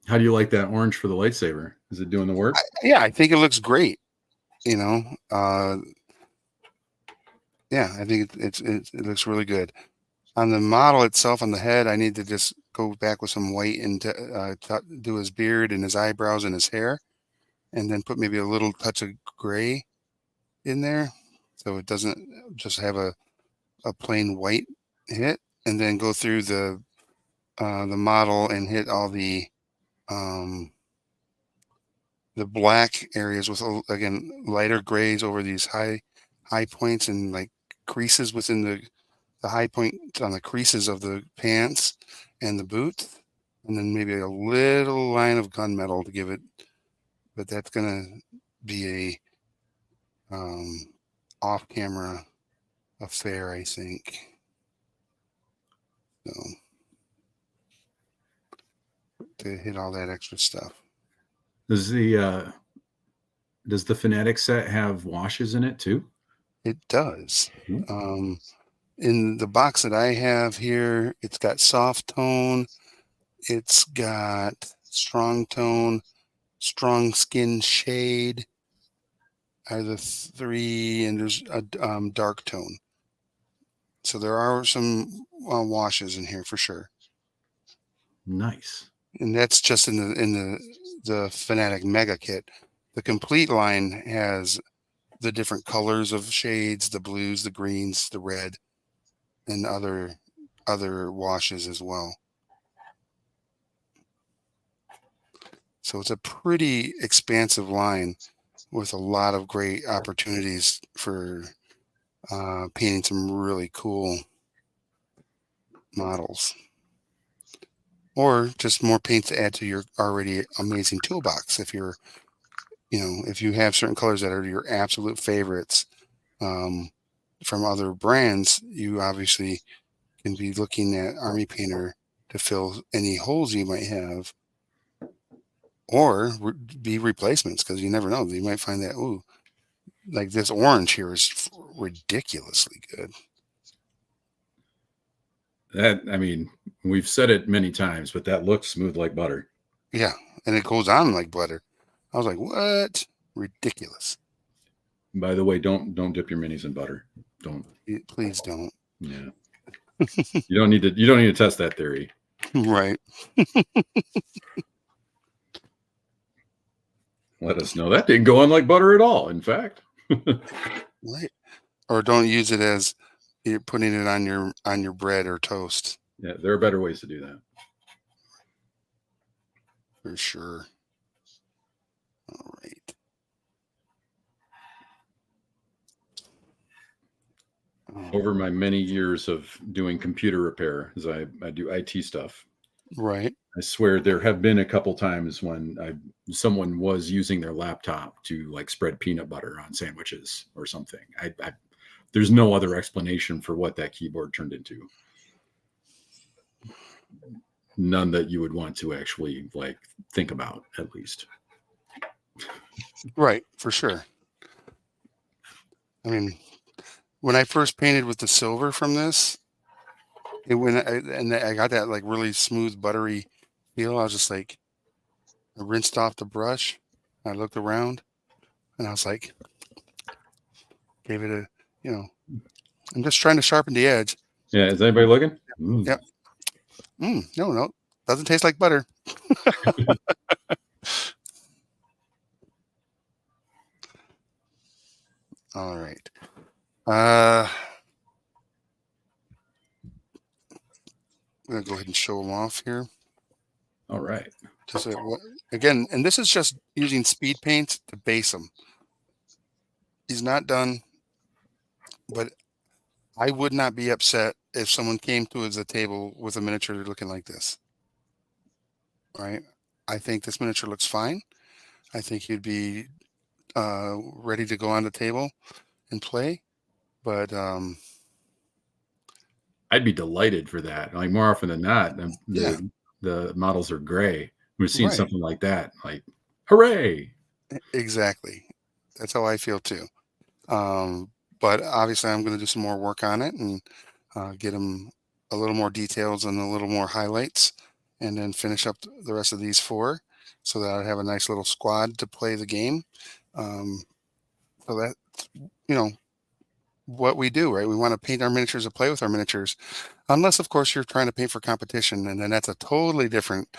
How do you like that orange for the lightsaber? Is it doing the work? yeah, I think it looks great. You know, yeah, I think it looks really good. On the model itself, on the head, I need to just go back with some white and do his beard and his eyebrows and his hair, and then put maybe a little touch of gray in there, so it doesn't just have a plain white hit. And then go through the model and hit all um, the black areas with again lighter grays over these high points and like creases within the high point on the creases of the pants and the boots, and then maybe a little line of gunmetal to give it. But that's gonna be a off-camera affair, I think. So to hit all that extra stuff. Does the Fanatic set have washes in it too? It does. Hmm. Um, in the box that I have here, it's got soft tone, it's got strong tone, strong skin shade are the three, and there's a dark tone. So there are some washes in here for sure, Nice. and that's just in the Fanatic Mega Kit. The complete line has the different colors of shades, the blues, the greens, the red, and other washes as well. So it's a pretty expansive line with a lot of great opportunities for painting some really cool models, or just more paint to add to your already amazing toolbox. If you're, if you have certain colors that are your absolute favorites from other brands, you obviously can be looking at Army Painter to fill any holes you might have, or be replacements, because you never know. You might find that, ooh, like this orange here is ridiculously good. That, I mean, we've said it many times, but that looks smooth like butter. Yeah, and it goes on like butter. I was like, what? Ridiculous. By the way, don't dip your minis in butter. Don't. Please don't. Yeah. You don't need to test that theory. Right. Let us know. That didn't go on like butter at all, in fact. Right. Or don't use it as you're putting it on your bread or toast. Yeah, there are better ways to do that. For sure. All right. Over my many years of doing computer repair, as I do IT stuff, Right. I swear there have been a couple times when someone was using their laptop to like spread peanut butter on sandwiches or something. There's no other explanation for what that keyboard turned into. None that you would want to actually like think about, at least. Right, for sure. I mean, when I first painted with the silver from this, I got that like really smooth, buttery feel. I was just like, I rinsed off the brush. I looked around, and I was like, gave it a, I'm just trying to sharpen the edge. Yeah, is anybody looking? Yep. No, doesn't taste like butter. All right. I'm gonna go ahead and show them off here. All right. Just again, and this is just using speed paint to base them. He's not done, but I would not be upset if someone came to the table with a miniature looking like this. Right? I think this miniature looks fine. I think he'd be ready to go on the table and play, but I'd be delighted for that. Like more often than not, the models are gray. We're seeing something like that. Like, hooray! Exactly. That's how I feel too. But obviously, I'm going to do some more work on it and get them a little more details and a little more highlights, and then finish up the rest of these 4, so that I have a nice little squad to play the game. So that, what we do, right? We want to paint our miniatures and play with our miniatures, unless, of course, you're trying to paint for competition, and then that's a totally different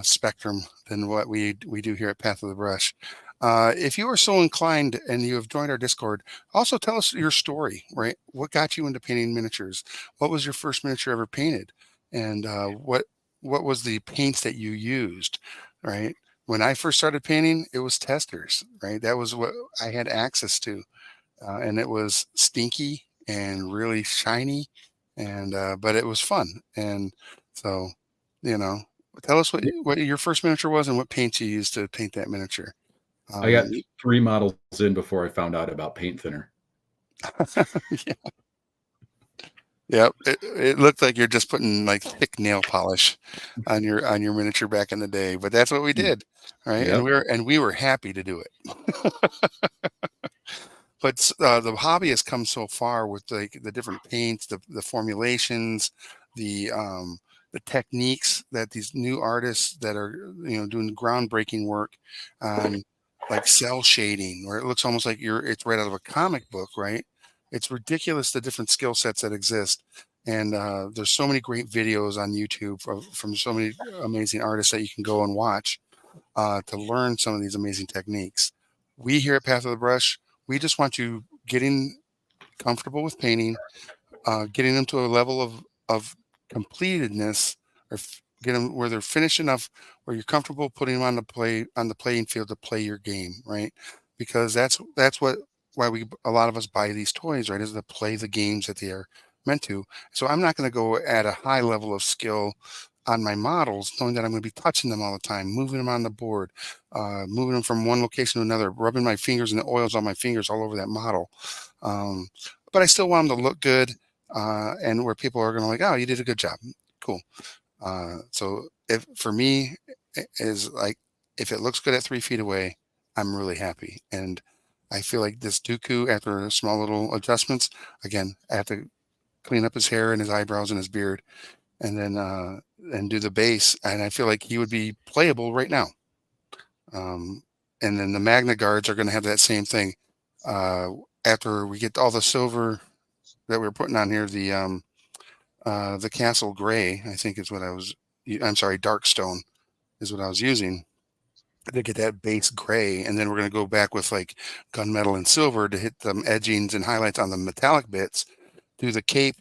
spectrum than what we do here at Path of the Brush. If you are so inclined and you have joined our Discord, also tell us your story, right? What got you into painting miniatures? What was your first miniature ever painted? And what was the paints that you used, right? When I first started painting, it was testers, right? That was what I had access to. And it was stinky and really shiny, and but it was fun. And so, tell us what your first miniature was and what paints you used to paint that miniature. I got 3 models in before I found out about paint thinner. Yeah. Yep. It looked like you're just putting like thick nail polish on your miniature back in the day, but that's what we did, right? Yep. And we were happy to do it. But the hobby has come so far with like the different paints, the formulations, the techniques that these new artists that are doing groundbreaking work on, like cell shading, where it looks almost like it's right out of a comic book, right? It's ridiculous the different skill sets that exist, and there's so many great videos on YouTube from so many amazing artists that you can go and watch. to learn some of these amazing techniques. We here at Path of the Brush, we just want you getting comfortable with painting, getting them to a level of completedness, or get them where they're finished enough where you're comfortable putting them on the playing field to play your game, right? Because that's what why we a lot of us buy these toys, right? Is to play the games that they are meant to. So I'm not going to go at a high level of skill on my models, knowing that I'm going to be touching them all the time, moving them on the board, moving them from one location to another, rubbing my fingers and the oils on my fingers all over that model. Um, but I still want them to look good, and where people are going to like, oh, you did a good job, cool. So if for me is like, if it looks good at 3 feet away, I'm really happy. And I feel like this Dooku, after small little adjustments, again, I have to clean up his hair and his eyebrows and his beard, and then and do the base. And I feel like he would be playable right now. And then the Magna Guards are going to have that same thing. After we get all the silver that we're putting on here, the Castle Gray, I think is what I'm sorry, Darkstone is what I was using to get that base gray. And then we're going to go back with like gunmetal and silver to hit some edgings and highlights on the metallic bits. Do the cape.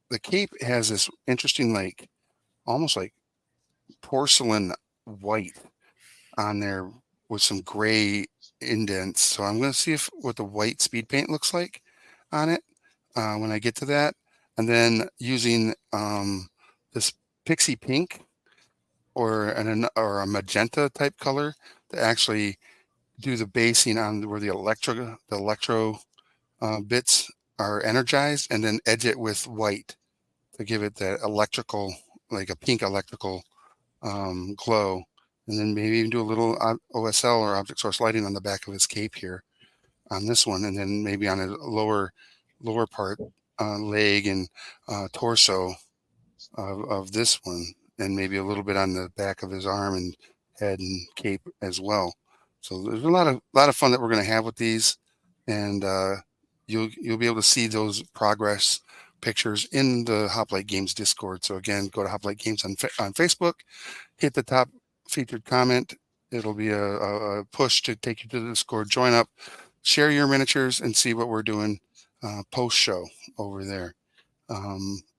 The cape has this interesting, like almost like porcelain white on there with some gray indents. So I'm going to see what the white speed paint looks like on it when I get to that. And then using this pixie pink or a magenta type color to actually do the basing on where the electro bits are energized, and then edge it with white to give it that electrical, like a pink electrical glow. And then maybe even do a little OSL or object source lighting on the back of his cape here on this one, and then maybe on a lower part, leg and torso of this one, and maybe a little bit on the back of his arm and head and cape as well. So there's a lot of fun that we're going to have with these, and you'll be able to see those progress pictures in the Hoplite Games Discord. So again, go to Hoplite Games on Facebook, hit the top featured comment. It'll be a push to take you to the Discord. Join up, share your miniatures, and see what we're doing post show over there.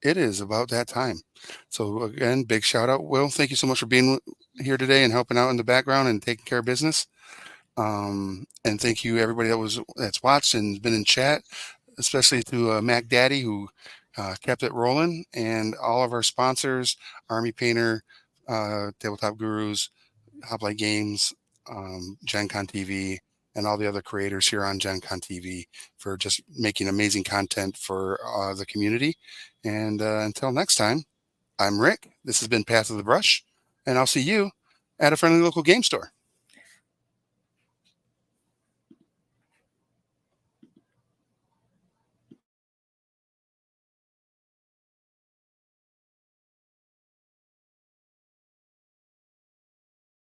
It is about that time. So again, big shout out, Will. Thank you so much for being here today and helping out in the background and taking care of business. And thank you everybody that's watched and been in chat, especially to Mac Daddy, who kept it rolling, and all of our sponsors, Army Painter, Tabletop Gurus, Hoplite Games, Gen Con TV, and all the other creators here on Gen Con TV for just making amazing content for the community. And until next time, I'm Rick. This has been Path of the Brush, and I'll see you at a friendly local game store.